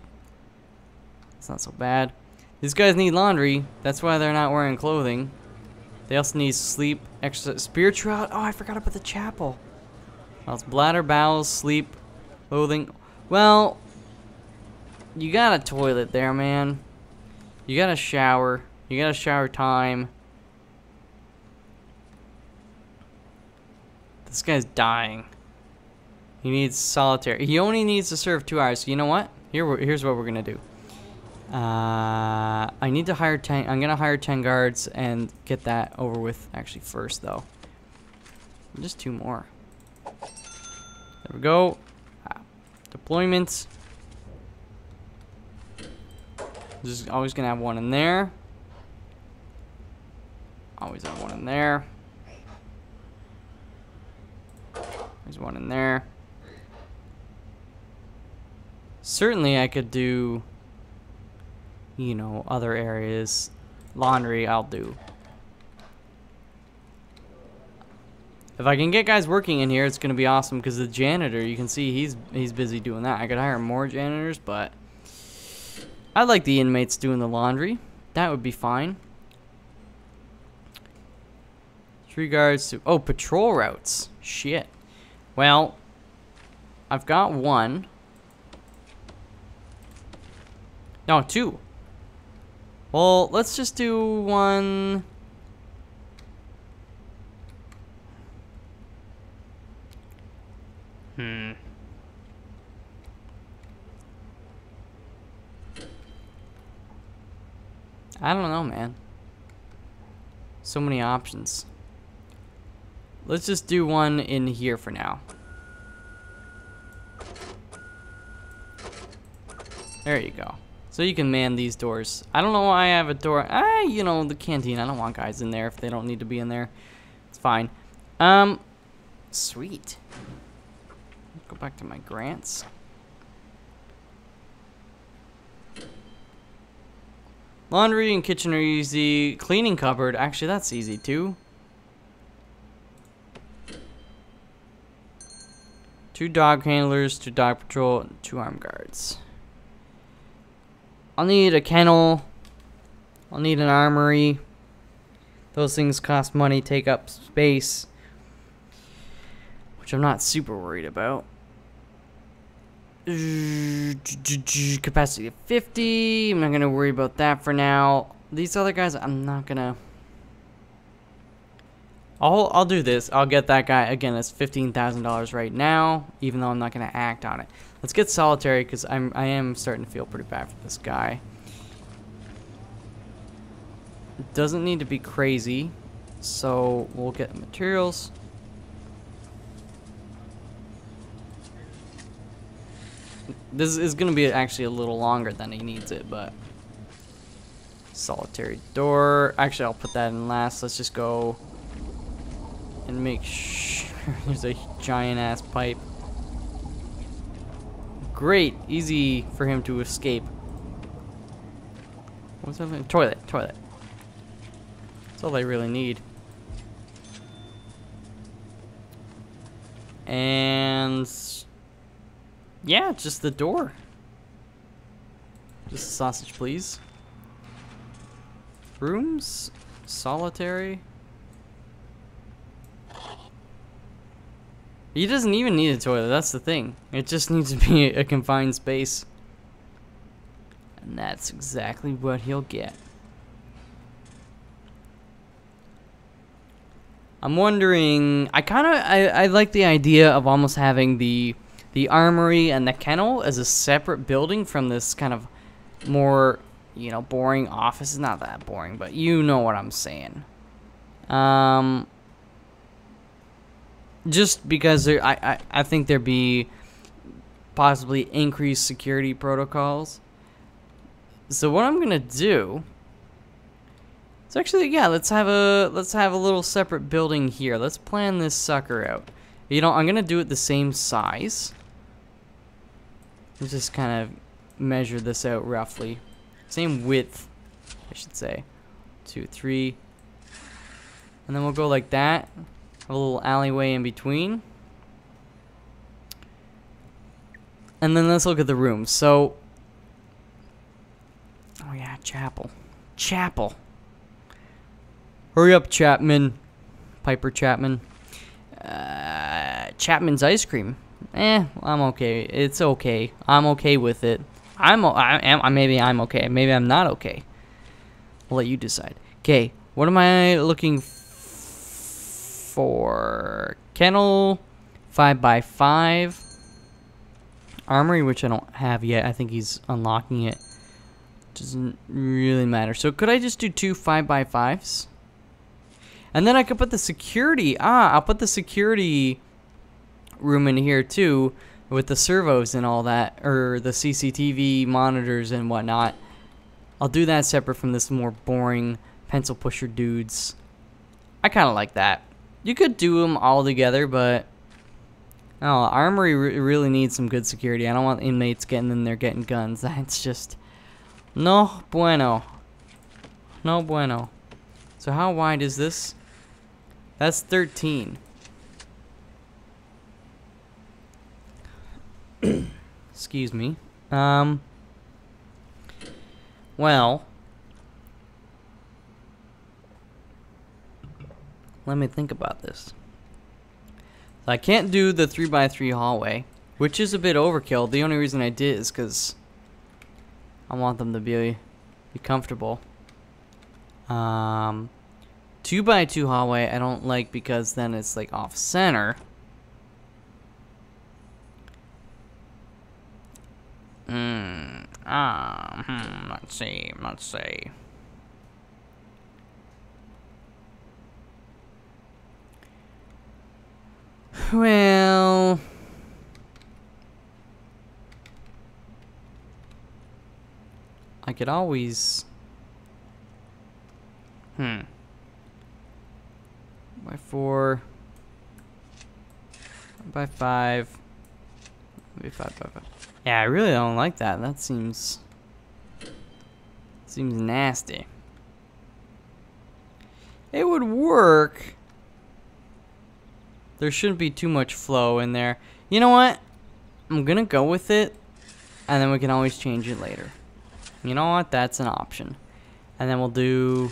A: it's not so bad. These guys need laundry. That's why they're not wearing clothing. They also need sleep, exercise, spirituality. Oh, I forgot about the chapel. Well, it's bladder, bowels, sleep, clothing. Well, you got a toilet there, man. You got a shower. You got a shower time. This guy's dying. He needs solitary. He only needs to serve 2 hours. So you know what? Here's what we're gonna do. I need to hire 10. I'm gonna hire 10 guards and get that over with. Actually, first though, just 2 more. There we go. Deployments. Just always gonna have 1 in there. Always have 1 in there. There's 1 in there. Certainly, I could do, you know, other areas. Laundry, I'll do. If I can get guys working in here, it's gonna be awesome, because the janitor, you can see he's busy doing that. I could hire more janitors, but I like the inmates doing the laundry. That would be fine. 3 guards to, oh, patrol routes. Shit. Well, I've got 1. No, 2. Well, let's just do 1. I don't know, man. So many options. Let's just do 1 in here for now. There you go. So you can man these doors. I don't know why I have a door. You know, the canteen. I don't want guys in there if they don't need to be in there. It's fine. Sweet. Let's go back to my grants. Laundry and kitchen are easy. Cleaning cupboard. Actually, that's easy too. 2 dog handlers, 2 dog patrol, and 2 armed guards. I'll need a kennel. I'll need an armory. Those things cost money, take up space, which I'm not super worried about. Capacity of 50. I'm not gonna worry about that for now. These other guys, I'm not gonna. I'll do this. I'll get that guy again. It's $15,000 right now, even though I'm not gonna act on it. Let's get solitary because I am starting to feel pretty bad for this guy. It doesn't need to be crazy, so we'll get materials. This is going to be actually a little longer than he needs it, but solitary door. Actually, I'll put that in last. Let's just go and make sure there's a giant ass pipe. Great, easy for him to escape. What's that? Toilet. That's all they really need. And yeah, just the door. Just a sausage, please. Rooms? Solitary? He doesn't even need a toilet, that's the thing. It just needs to be a confined space. And that's exactly what he'll get. I'm wondering, I like the idea of almost having the armory and the kennel as a separate building from this kind of more, you know, boring office. It's not that boring, but you know what I'm saying. Just because I think there'd be possibly increased security protocols. So what I'm gonna do is actually, yeah, let's have a little separate building here. Let's plan this sucker out. You know, I'm gonna do it the same size. Let's just kind of measure this out roughly. Same width, I should say. 2, 3. And then we'll go like that. A little alleyway in between. And then let's look at the rooms. So, oh yeah, chapel. Hurry up, Chapman. Piper Chapman. Chapman's ice cream. I'm okay. It's okay. I'm okay with it. Maybe I'm okay. Maybe I'm not okay. I'll let you decide. Okay, what am I looking for? Kennel, 5x5. Armory, which I don't have yet. I think he's unlocking it. Doesn't really matter. So could I just do 2 5x5s? And then I could put the security. I'll put the security room in here too, with the servos and all that, or the CCTV monitors and whatnot. I'll do that separate from this more boring pencil pusher dudes. I kind of like that. You could do them all together, but no, armory really needs some good security. I don't want inmates getting in there getting guns. That's just no bueno. No bueno. So how wide is this? That's 13. Excuse me. Well, let me think about this. I can't do the 3x3 hallway, which is a bit overkill. The only reason I did is because I want them to be comfortable. 2x2 hallway I don't like because then it's like off center. Let's see. Well, I could always by 4 by 5 maybe 5 by 5. Yeah, I really don't like that. That seems nasty. It would work. There shouldn't be too much flow in there. You know what? I'm gonna go with it, and then we can always change it later. You know what? That's an option. And then we'll do...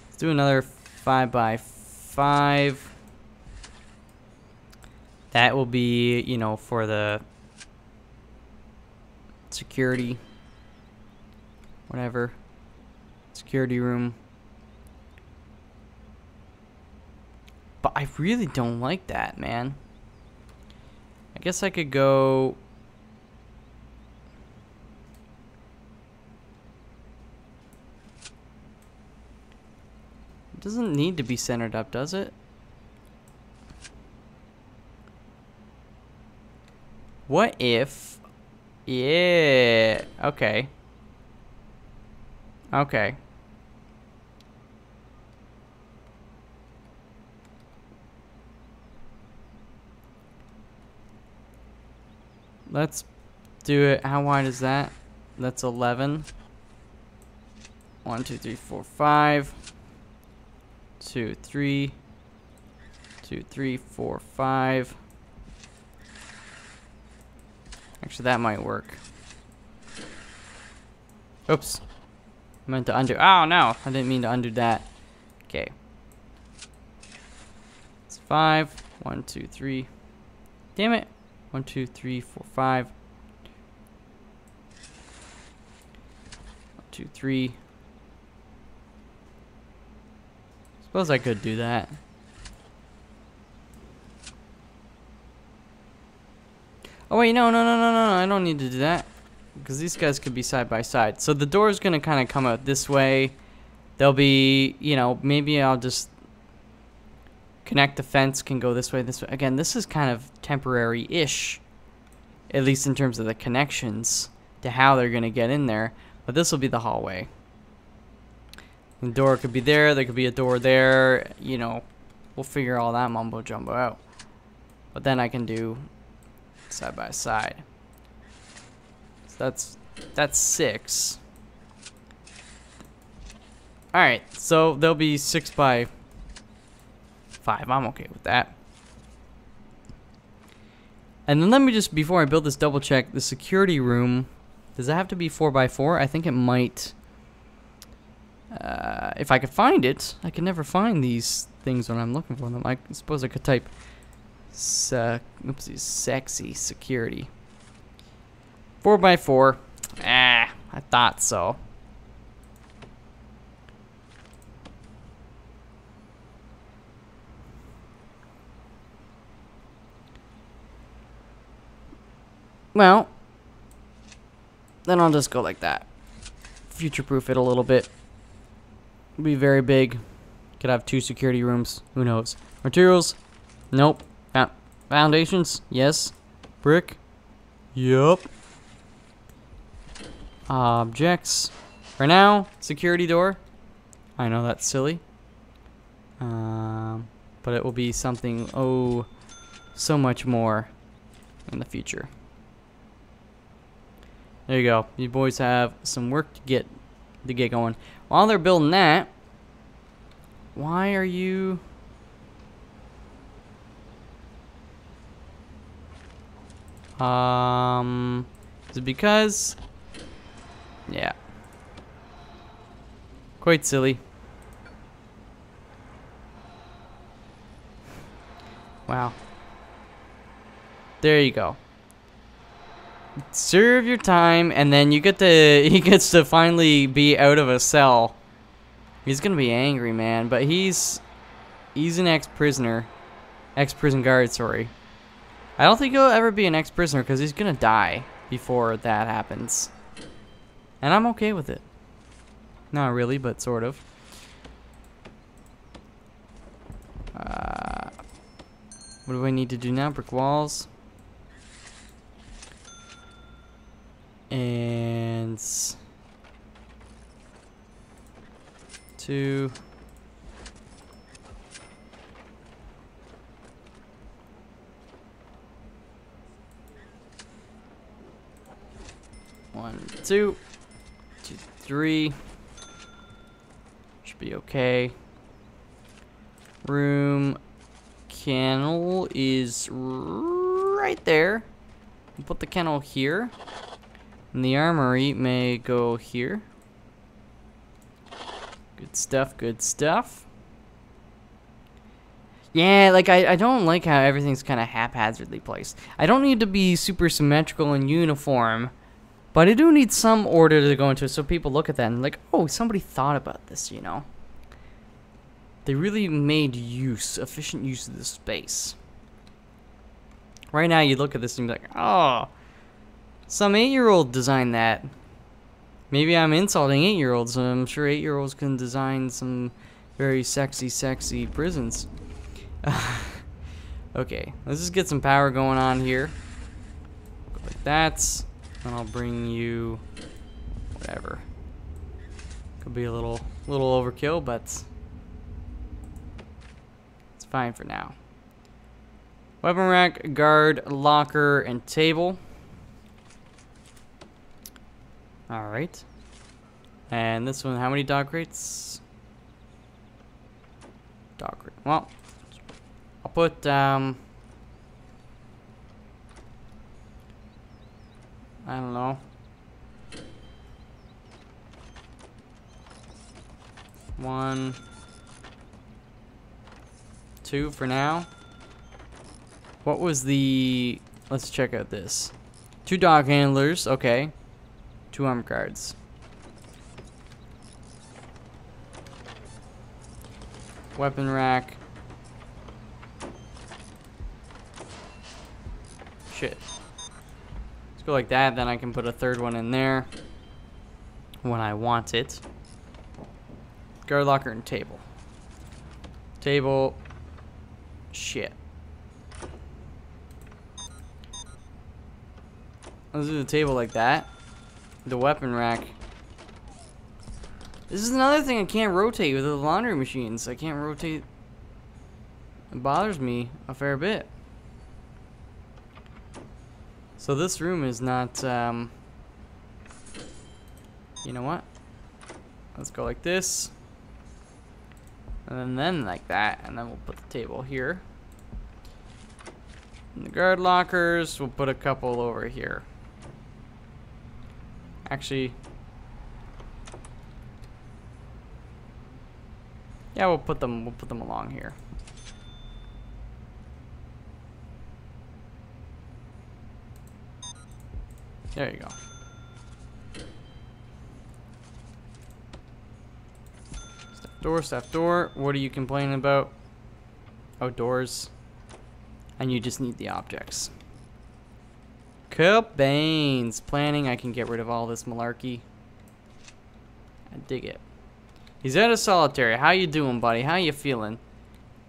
A: let's do another 5x5. That will be, you know, for the security. Whatever. Security room. But I really don't like that, man. I guess I could go... it doesn't need to be centered up, does it? What if... yeah, okay. Okay. Let's do it. How wide is that? That's 11. 1, 2, 3, 4, 5. 2, 3. 2, 3, 4, 5. Actually, that might work. Oops. I meant to undo. Oh, no. I didn't mean to undo that. Okay. It's 5. 1, 2, 3. Damn it. 1, 2, 3, 4, 5. 1, 2, 3. Suppose I could do that. Oh wait, no, I don't need to do that. Because these guys could be side by side. So the door is going to kind of come out this way. There'll be, you know, maybe I'll just connect the fence, can go this way, this way. Again, this is kind of temporary-ish. At least in terms of the connections to how they're going to get in there. But this will be the hallway. The door could be there. There could be a door there. You know, we'll figure all that mumbo jumbo out. But then I can do side by side. So that's 6. All right, so there'll be 6 by 5. I'm okay with that. And then let me just, before I build this, double check the security room. Does it have to be 4 by 4? I think it might. If I could find it, I can never find these things when I'm looking for them. I suppose I could type oopsies, sexy security. 4 by 4. I thought so. Well, then I'll just go like that. Future-proof it a little bit. Be very big. Could have 2 security rooms. Who knows? Materials? Nope. Foundations? Yes. Brick? Yup. Objects? For now, security door. I know that's silly. But it will be something, oh, so much more in the future. There you go. You boys have some work to get going. While they're building that, why are you... is it because... yeah. Quite silly. Wow. There you go. Serve your time, and then you get to, he gets to finally be out of a cell. He's gonna be angry, man, but he's an ex-prisoner. Ex-prison guard, sorry. I don't think he'll ever be an ex-prisoner because he's gonna die before that happens. And I'm okay with it. Not really, but sort of. What do I need to do now? Brick walls. And 2. One, 2, 2, 3. Should be okay. Room kennel is right there. We'll put the kennel here. And the armory may go here. Good stuff, good stuff. Yeah, like, I don't like how everything's kind of haphazardly placed. I don't need to be super symmetrical and uniform, but I do need some order to go into it so people look at that and like, oh, somebody thought about this, you know? They really made efficient use of this space. Right now, you look at this and be like, oh, some 8-year-old designed that. Maybe I'm insulting 8-year-olds. I'm sure 8-year-olds can design some very sexy, sexy prisons. Okay, let's just get some power going on here. Go like that. And I'll bring you whatever. Could be a little overkill, but it's fine for now. Weapon rack, guard, locker, and table. Alright. And this one, how many dog crates? Dog crate. Well, I'll put, I don't know. 1, 2 for now. What was the... Let's check out this. 2 dog handlers, okay. 2 armor guards. Weapon rack. Shit. Let's go like that, then I can put a 3rd one in there when I want it. Guard locker and table. Table. Shit. Let's do the table like that. The weapon rack. This is another thing I can't rotate with the laundry machines. I can't rotate. It bothers me a fair bit. So this room is not, you know what? Let's go like this. And then like that. And then we'll put the table here. And the guard lockers, we'll put a couple over here. Actually, yeah, we'll put them along here. There you go. Staff door. What are you complaining about? Outdoors. And you just need the objects. Cabanes. Planning. I can get rid of all this malarkey. I dig it. He's out of solitary. How you doing, buddy? How you feeling?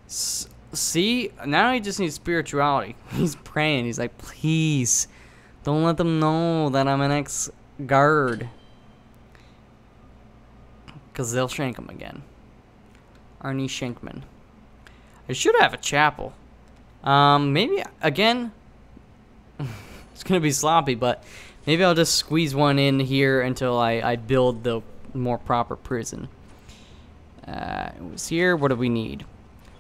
A: See? Now he just needs spirituality. He's praying. He's like, please, don't let them know that I'm an ex-guard. Because they'll shank him again. Arnie Shankman. I should have a chapel. Maybe, again... It's going to be sloppy, but maybe I'll just squeeze one in here until I build the more proper prison. It was here. What do we need?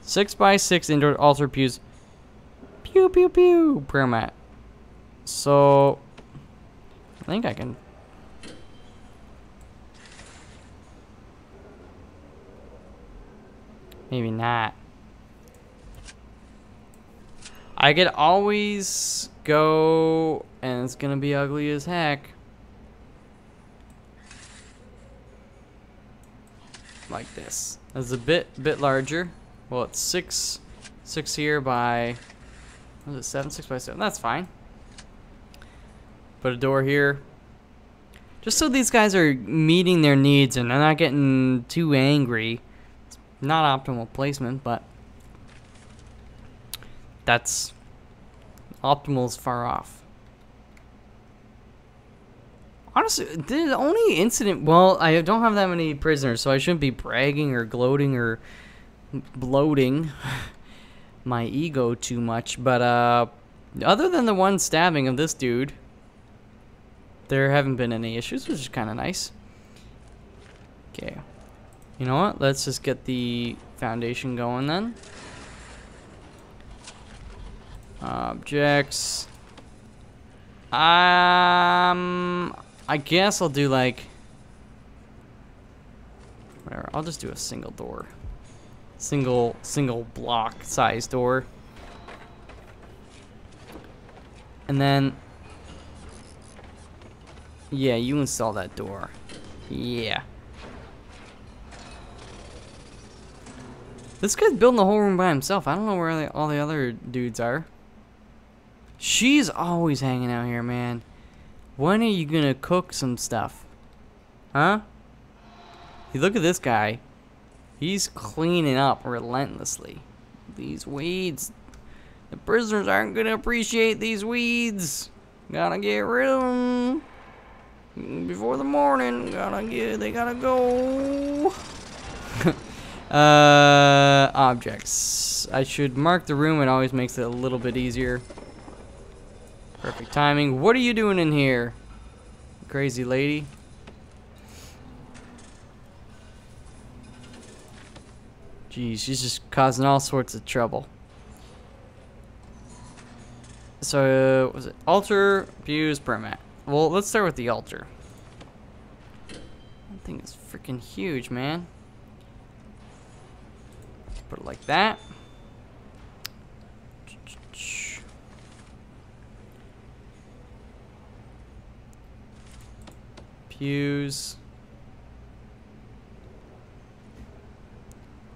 A: 6x6 indoor altar pews. Pew, pew, pew. Prayer mat. So, I think I can... Maybe not. I could always go, and it's gonna be ugly as heck. Like this. It's a bit larger. Well, it's 6 here by, what is it, 7? 6 by 7. That's fine. Put a door here. Just so these guys are meeting their needs and they're not getting too angry. It's not optimal placement, but that's optimal is far off. Honestly, the only incident... Well, I don't have that many prisoners, so I shouldn't be bragging or gloating or bloating my ego too much. But other than the one stabbing of this dude, there haven't been any issues, which is kind of nice. Okay. You know what? Let's just get the foundation going then. Objects. I guess I'll do like whatever. I'll just do a single door. Single block size door. And then yeah, you install that door. Yeah. This guy's building the whole room by himself. I don't know where all the other dudes are. She's always hanging out here, man. When are you gonna cook some stuff? Huh? You look at this guy. He's cleaning up relentlessly. These weeds. The prisoners aren't gonna appreciate these weeds. Gotta get rid of them. Before the morning. They gotta go. Objects. I should mark the room. It always makes it a little bit easier. Perfect timing. What are you doing in here, crazy lady? Jeez, she's just causing all sorts of trouble. So, was it altar, pews, permat? Well, let's start with the altar. That thing is freaking huge, man. Put it like that. Pews.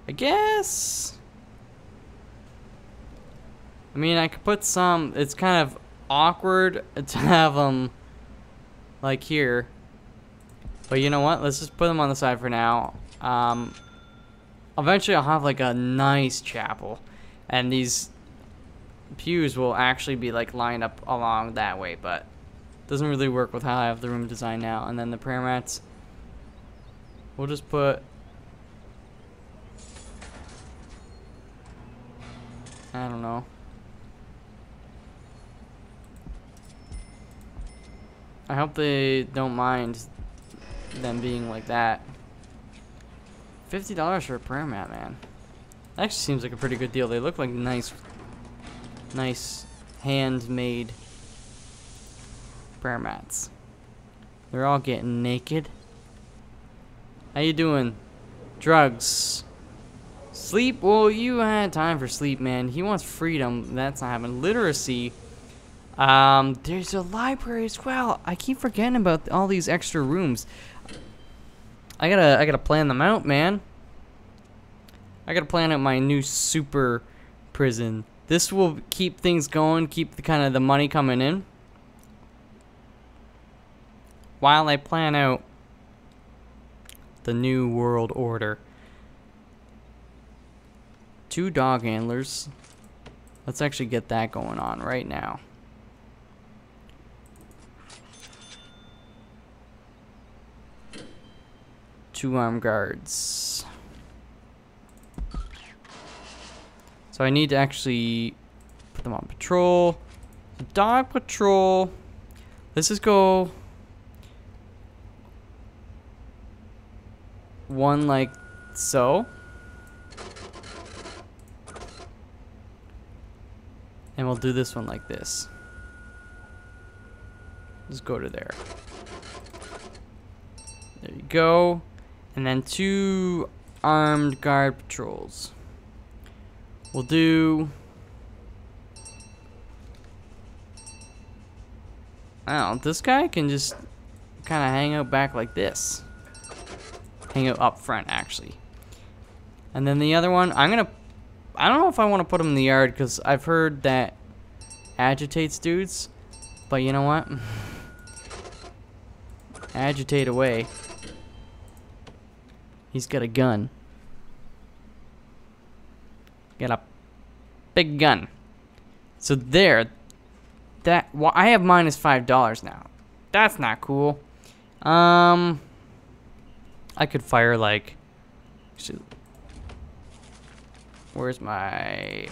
A: I guess. I mean, I could put some. It's kind of awkward to have them like here. But you know what? Let's just put them on the side for now. Eventually, I'll have like a nice chapel, and these pews will actually be like lined up along that way, but doesn't really work with how I have the room designed now. And then the prayer mats, we'll just put, I don't know. I hope they don't mind them being like that. $50 for a prayer mat, man. That actually seems like a pretty good deal. They look like nice handmade prayer mats. They're all getting naked. How you doing? Drugs. Sleep? Well, you had time for sleep, man. He wants freedom. That's not happening. Literacy. There's a library as well. I keep forgetting about all these extra rooms. I gotta plan them out, man. I gotta plan out my new super prison. This will keep things going, keep the kind of the money coming in, while I plan out the new world order. 2 dog handlers. Let's actually get that going on right now. Two armed guards. So I need to actually put them on patrol. Dog patrol. Let's just go one like so. And we'll do this one like this. Just go to there. There you go. And then 2 armed guard patrols. We'll do, I don't know, this guy can just kind of hang out back like this. Hang out up front, actually. And then the other one, I don't know if I want to put him in the yard, because I've heard that agitates dudes. But you know what? Agitate away. He's got a gun. Got a big gun. So there. That, well, I have minus $5 now. That's not cool. I could fire like. Where's my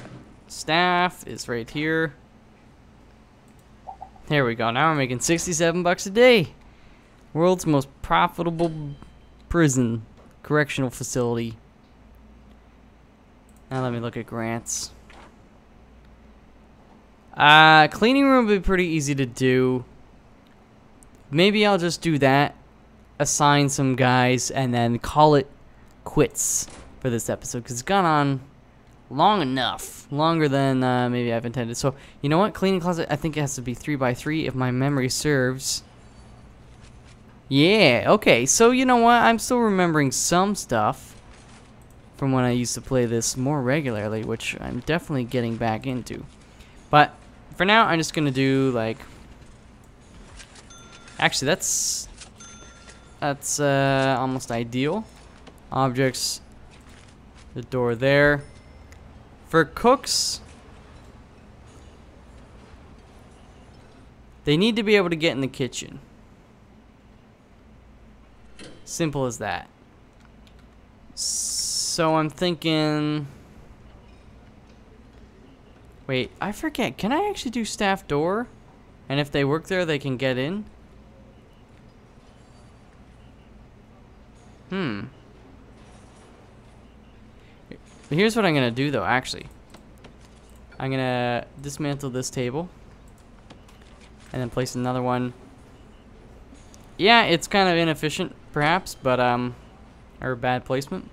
A: staff? Is right here. There we go. Now we're making 67 bucks a day. World's most profitable prison. Correctional facility. Now let me look at grants. Cleaning room would be pretty easy to do. maybe I'll just do that, assign some guys, and then call it quits for this episode, because it's gone on long enough, longer than maybe I've intended. So you know what, cleaning closet, I think it has to be 3x3 if my memory serves. Yeah, okay, so you know what, I'm still remembering some stuff from when I used to play this more regularly, which I'm definitely getting back into. But for now, I'm just gonna do like, actually that's almost ideal. Objects, the door there. For cooks, they need to be able to get in the kitchen. Simple as that. So I'm thinking, wait, I forget, can I actually do staff door? And if they work there, they can get in? Here's what I'm gonna do though, actually. I'm gonna dismantle this table and then place another one. Yeah, it's kind of inefficient perhaps, but or bad placement.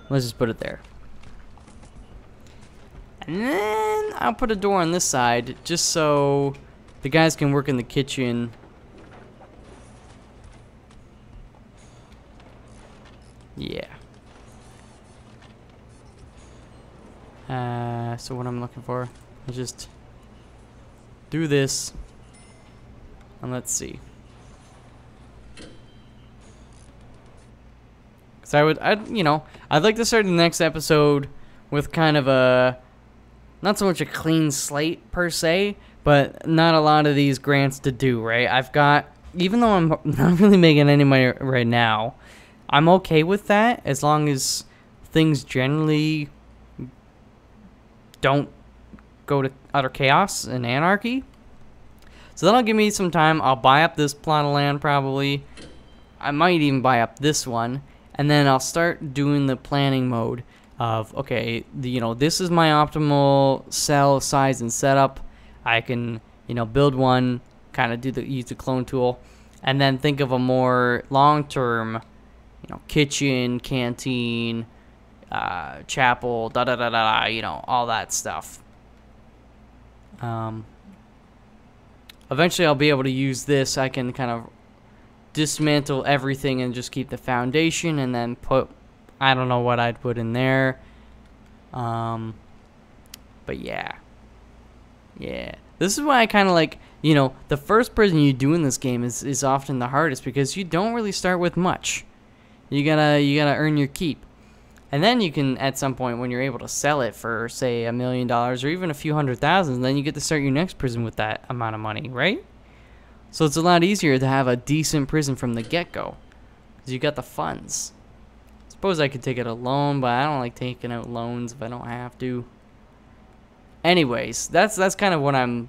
A: Let's just put it there. And then I'll put a door on this side just so the guys can work in the kitchen. Yeah. So what I'm looking for is just do this, and let's see. Cause I'd like to start the next episode with kind of a, not so much a clean slate per se, but not a lot of these grants to do, right? I've got, even though I'm not really making any money right now, I'm okay with that as long as things generally don't go to utter chaos and anarchy. So that'll give me some time. I'll buy up this plot of land probably. I might even buy up this one, and then I'll start doing the planning mode of, okay, this is my optimal cell size and setup. I can, build one, kind of use the clone tool, and then think of a more long-term, kitchen, canteen, chapel, all that stuff. Eventually I'll be able to use this. I can kind of dismantle everything and just keep the foundation, and then put, I don't know what I'd put in there. But yeah. This is why I kind of like, the first prison you do in this game is often the hardest, because you don't really start with much. You gotta earn your keep. And then you can, at some point, when you're able to sell it for, say, $1 million or even a few $100,000, then you get to start your next prison with that amount of money, right? So it's a lot easier to have a decent prison from the get-go, because you got the funds. Suppose I could take out a loan, but I don't like taking out loans if I don't have to. Anyways, that's kind of what I'm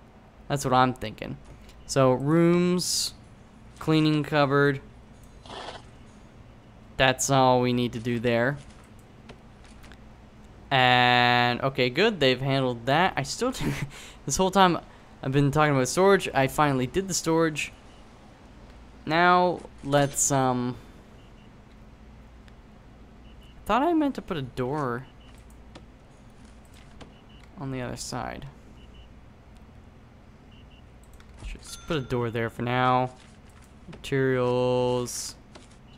A: thinking. So rooms, cleaning cupboard. That's all we need to do there. And okay, good. They've handled that. I still this whole time I've been talking about storage. I finally did the storage. Now let's thought I meant to put a door on the other side. Should just put a door there for now. Materials,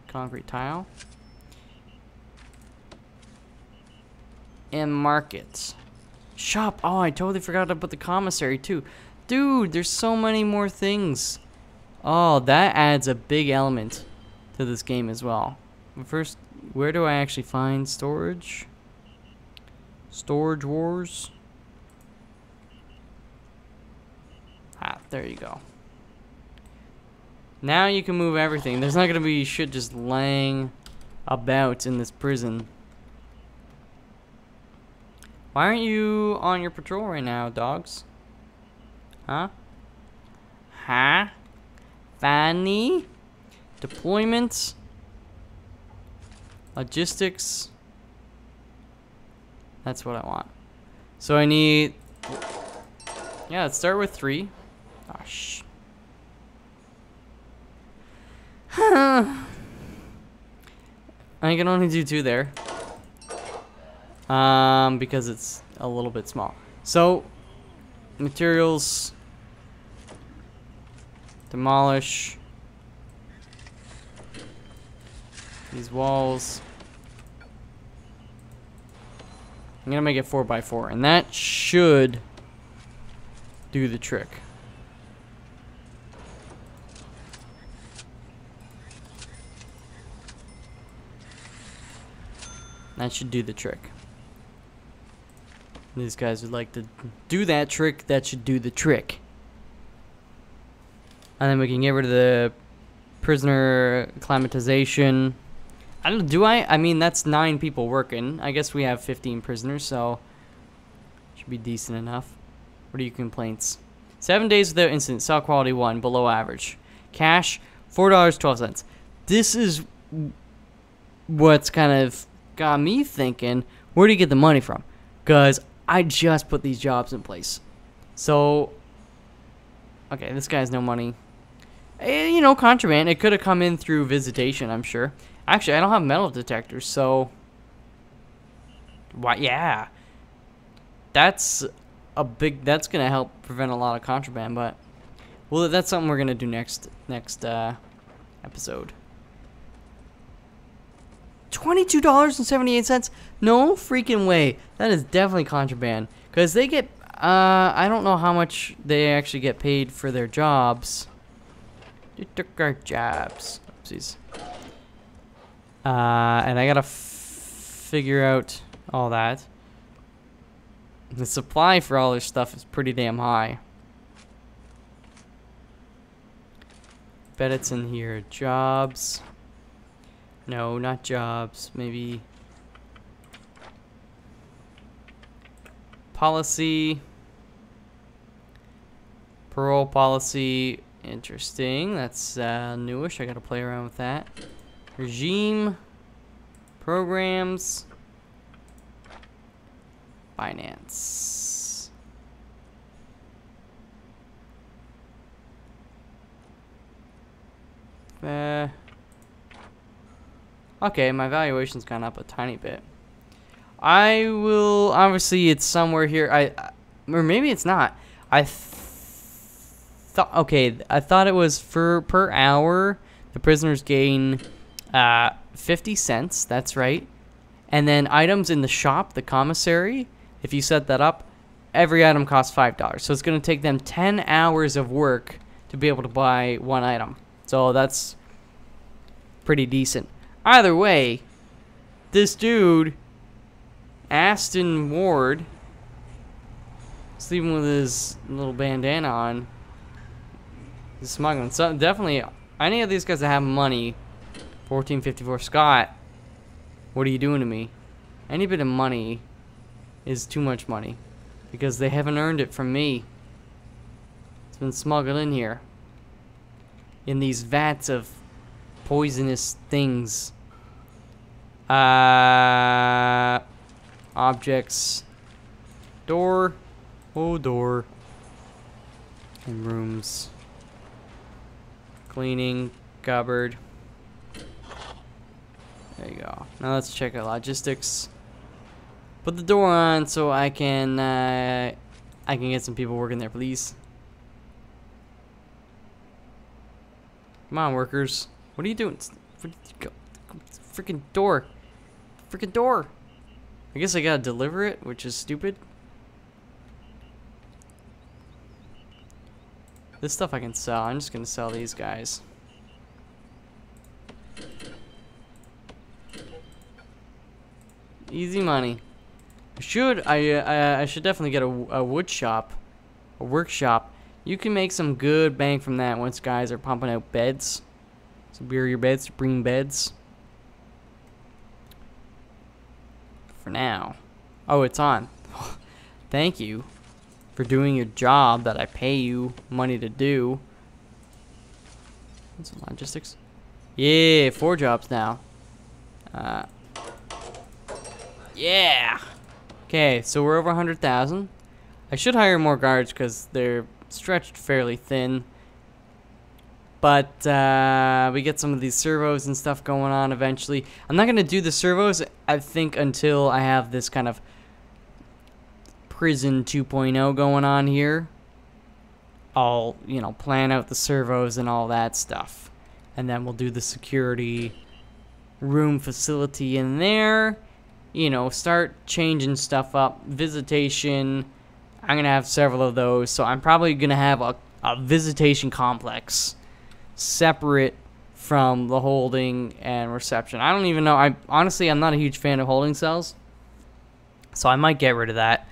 A: concrete tile. And market. Shop. Oh, I totally forgot to put the commissary too. Dude, there's so many more things. Oh, that adds a big element to this game as well. But first, where do I actually find storage? Storage Wars. Ah, there you go. Now you can move everything. There's not going to be shit just laying about in this prison. Why aren't you on your patrol right now, dogs? Huh? Huh? Fanny? Deployment? Logistics? That's what I want. So I need... Yeah, let's start with 3. Oh, I can only do 2 there. Because it's a little bit small. So, materials, demolish these walls. I'm gonna make it 4x4, and that should do the trick. That should do the trick. These guys would like to do that trick. That should do the trick. And then we can get rid of the prisoner acclimatization. I don't. Do I? I mean, that's 9 people working. I guess we have 15 prisoners, so should be decent enough. What are your complaints? 7 days without incident. Cell quality 1, below average. Cash $4.12. This is what's kind of got me thinking. Where do you get the money from? Because I just put these jobs in place. So, okay, this guy has no money. You know, contraband. It could have come in through visitation, I'm sure. Actually, I don't have metal detectors, so... Why? Yeah. That's a big... That's going to help prevent a lot of contraband, but... Well, that's something we're going to do next episode. $22.78? No freaking way. That is definitely contraband. Because they get... I don't know how much they actually get paid for their jobs. They took our jobs. Oopsies. And I gotta figure out all that. The supply for all this stuff is pretty damn high. Bet it's in here. Jobs. No, not jobs. Maybe policy. Parole policy. Interesting. That's newish. I gotta play around with that. Regime. Programs. Finance. Okay, my valuation's gone up a tiny bit. I will, obviously it's somewhere here. Or maybe it's not. I thought it was per hour. The prisoners gain 50 cents. That's right. And then items in the shop, the commissary, if you set that up, every item costs $5. So it's going to take them 10 hours of work to be able to buy one item. So that's pretty decent. Either way, this dude, Aston Ward, sleeping with his little bandana on, is smuggling. So definitely, any of these guys that have money, 1454 Scott, what are you doing to me? Any bit of money is too much money because they haven't earned it from me. It's been smuggled in here in these vats of poisonous things. Objects. Door. Oh, door. And rooms. Cleaning. Cupboard. There you go. Now let's check out logistics. Put the door on so I can get some people working there, please. Come on, workers. What are you doing? Freaking door. Freaking door. I guess I gotta deliver it, which is stupid. This stuff I can sell. I'm just gonna sell these guys. Easy money. I should definitely get a wood shop, a workshop. You can make some good bang from that once guys are pumping out beds. So your beds, bring beds. For now. Oh, it's on. Thank you for doing your job that I pay you money to do. Some logistics. Yeah, 4 jobs now. Yeah. Okay, so we're over 100,000. I should hire more guards because they're stretched fairly thin. But we get some of these servos and stuff going on eventually. I'm not going to do the servos, I think, until I have this kind of prison 2.0 going on here. I'll, you know, plan out the servos and all that stuff. And then we'll do the security room facility in there. You know, start changing stuff up. Visitation. I'm going to have several of those. So I'm probably going to have a visitation complex separate from the holding and reception. I don't even know. Honestly, I'm not a huge fan of holding cells. So I might get rid of that.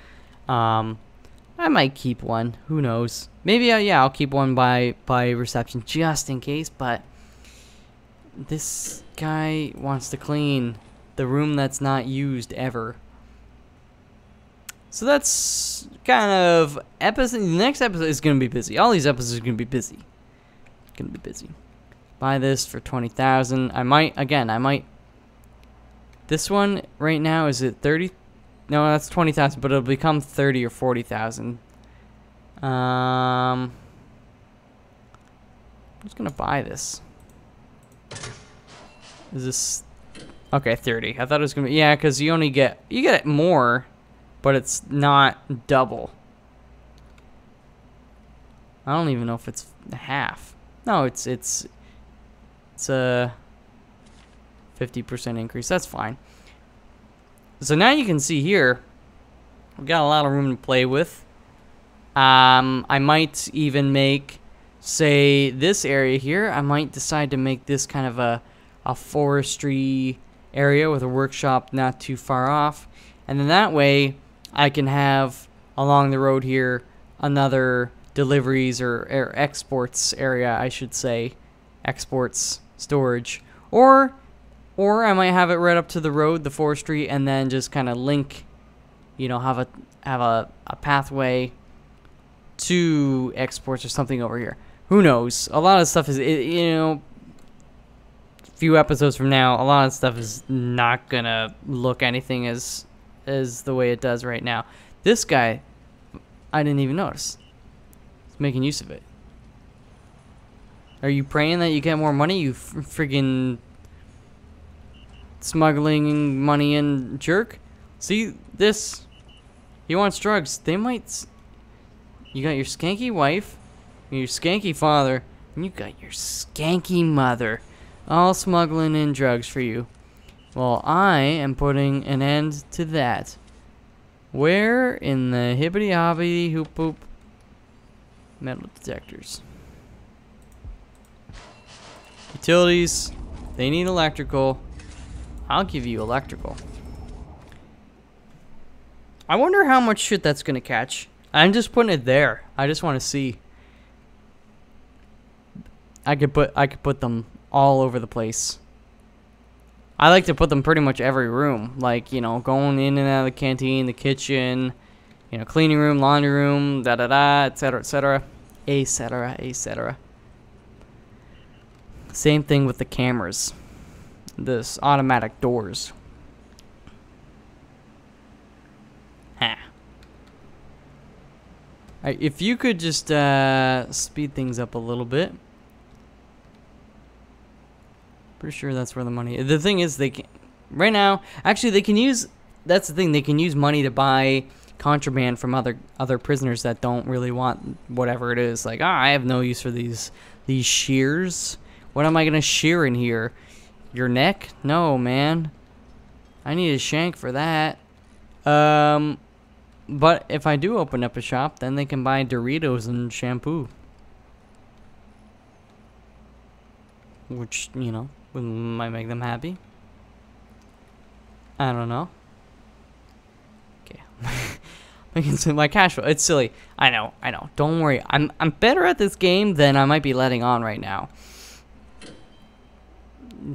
A: I might keep one. Who knows? Maybe, yeah, I'll keep one by reception just in case. But this guy wants to clean the room that's not used ever. So that's kind of episode. The next episode is going to be busy. All these episodes are going to be busy. Going to be busy. Buy this for 20,000. I might. This one right now is at 30. No, that's 20,000, but it'll become 30 or 40,000. I'm just gonna buy this. Is this okay? 30. I thought it was gonna be, yeah, because you get it more, but it's not double. I don't even know if it's half. No, it's a 50% increase. That's fine. So now you can see here, we've got a lot of room to play with. I might even make, say, this area here. I might decide to make this kind of a forestry area with a workshop not too far off. And then that way, I can have along the road here another deliveries or exports area, I should say. Exports, storage. Or I might have it right up to the road, the forestry, and then just kind of link, you know, have a pathway to exports or something over here. Who knows? A lot of stuff is, you know, a few episodes from now, a lot of stuff is not gonna look anything as the way it does right now. This guy, I didn't even notice. He's making use of it. Are you praying that you get more money, you friggin' smuggling money in jerk? See this? He wants drugs. They might. You got your skanky wife, your skanky father, and you got your skanky mother, all smuggling in drugs for you. Well, I am putting an end to that. Where in the hibbity hobbity hoop poop? Metal detectors. Utilities. They need electrical. I'll give you electrical. I wonder how much shit that's gonna catch. I'm just putting it there. I just want to see. I could put them all over the place. I like to put them pretty much every room, like, you know, going in and out of the canteen, the kitchen, you know, cleaning room, laundry room, da da da, etc., etc., etc., etc. Same thing with the cameras. This automatic doors. Ha. Alright, if you could just speed things up a little bit. Pretty sure that's where the money is. The thing is, they can right now. Actually, they can use. That's the thing. They can use money to buy contraband from other prisoners that don't really want whatever it is. Like, I have no use for these shears. What am I gonna shear in here? Your neck? No, man. I need a shank for that. But if I do open up a shop, then they can buy Doritos and shampoo. Which, you know, might make them happy. I don't know. Okay. Making my cash flow. It's silly. I know. Don't worry. I'm better at this game than I might be letting on right now.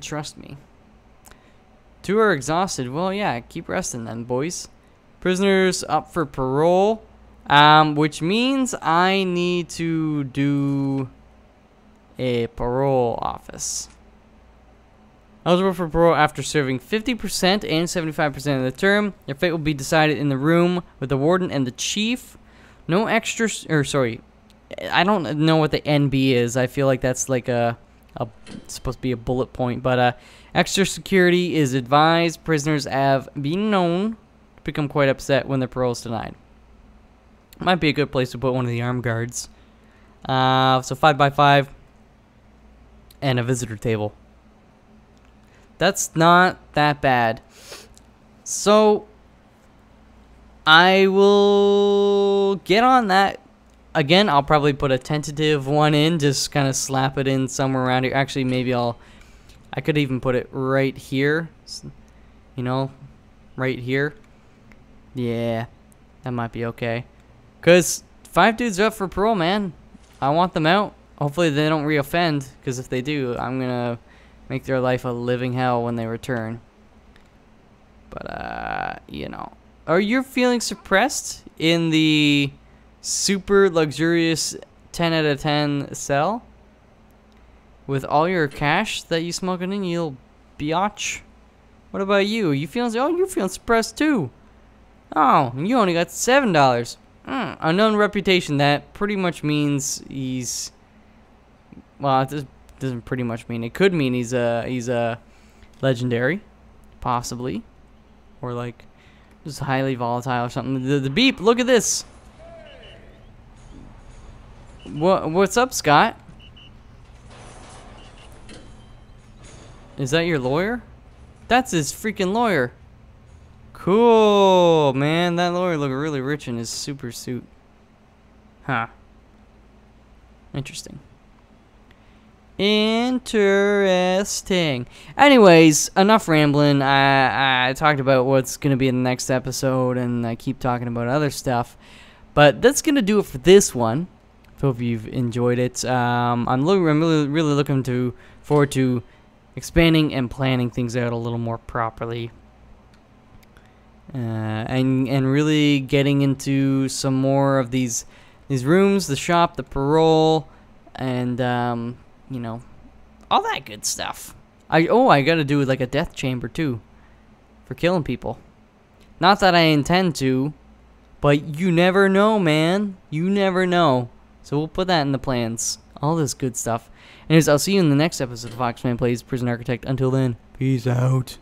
A: Trust me. 2 are exhausted. Well, yeah, keep resting then, boys. Prisoners up for parole. Which means I need to do a parole office. Eligible for parole after serving 50% and 75% of the term. Your fate will be decided in the room with the warden and the chief. No extra, I don't know what the NB is. I feel like that's like supposed to be a bullet point. But extra security is advised. Prisoners have been known to become quite upset when their parole is denied. Might be a good place to put one of the armed guards. So 5x5 and a visitor table. That's not that bad. So I will get on that. Again, I'll probably put a tentative one in, just kind of slap it in somewhere around here. Actually, maybe I could even put it right here. You know, right here. Yeah, that might be okay. Because 5 dudes are up for parole, man. I want them out. Hopefully they don't reoffend, because if they do, I'm going to make their life a living hell when they return. But, you know. Are you feeling suppressed in the super luxurious 10 out of 10 cell? With all your cash that you smoking in, you little biatch? What about you? You feeling? Oh, you're feeling suppressed too. Oh, you only got $7. Unknown reputation. That pretty much means he's. Well, it doesn't pretty much mean. It could mean he's a legendary, possibly, or like just highly volatile or something. The beep. Look at this. What's up, Scott? Is that your lawyer? That's his freaking lawyer. Cool, man. That lawyer looked really rich in his super suit. Huh. Interesting. Interesting. Anyways, enough rambling. I talked about what's going to be in the next episode, and I keep talking about other stuff. But that's going to do it for this one. Hope you've enjoyed it. I'm really looking forward to expanding and planning things out a little more properly. And really getting into some more of these rooms, the shop, the parole, and you know, all that good stuff. I gotta do like a death chamber too, for killing people. Not that I intend to, but you never know, man. You never know. So we'll put that in the plans. All this good stuff. Anyways, I'll see you in the next episode of Foxman Plays Prison Architect. Until then, peace out.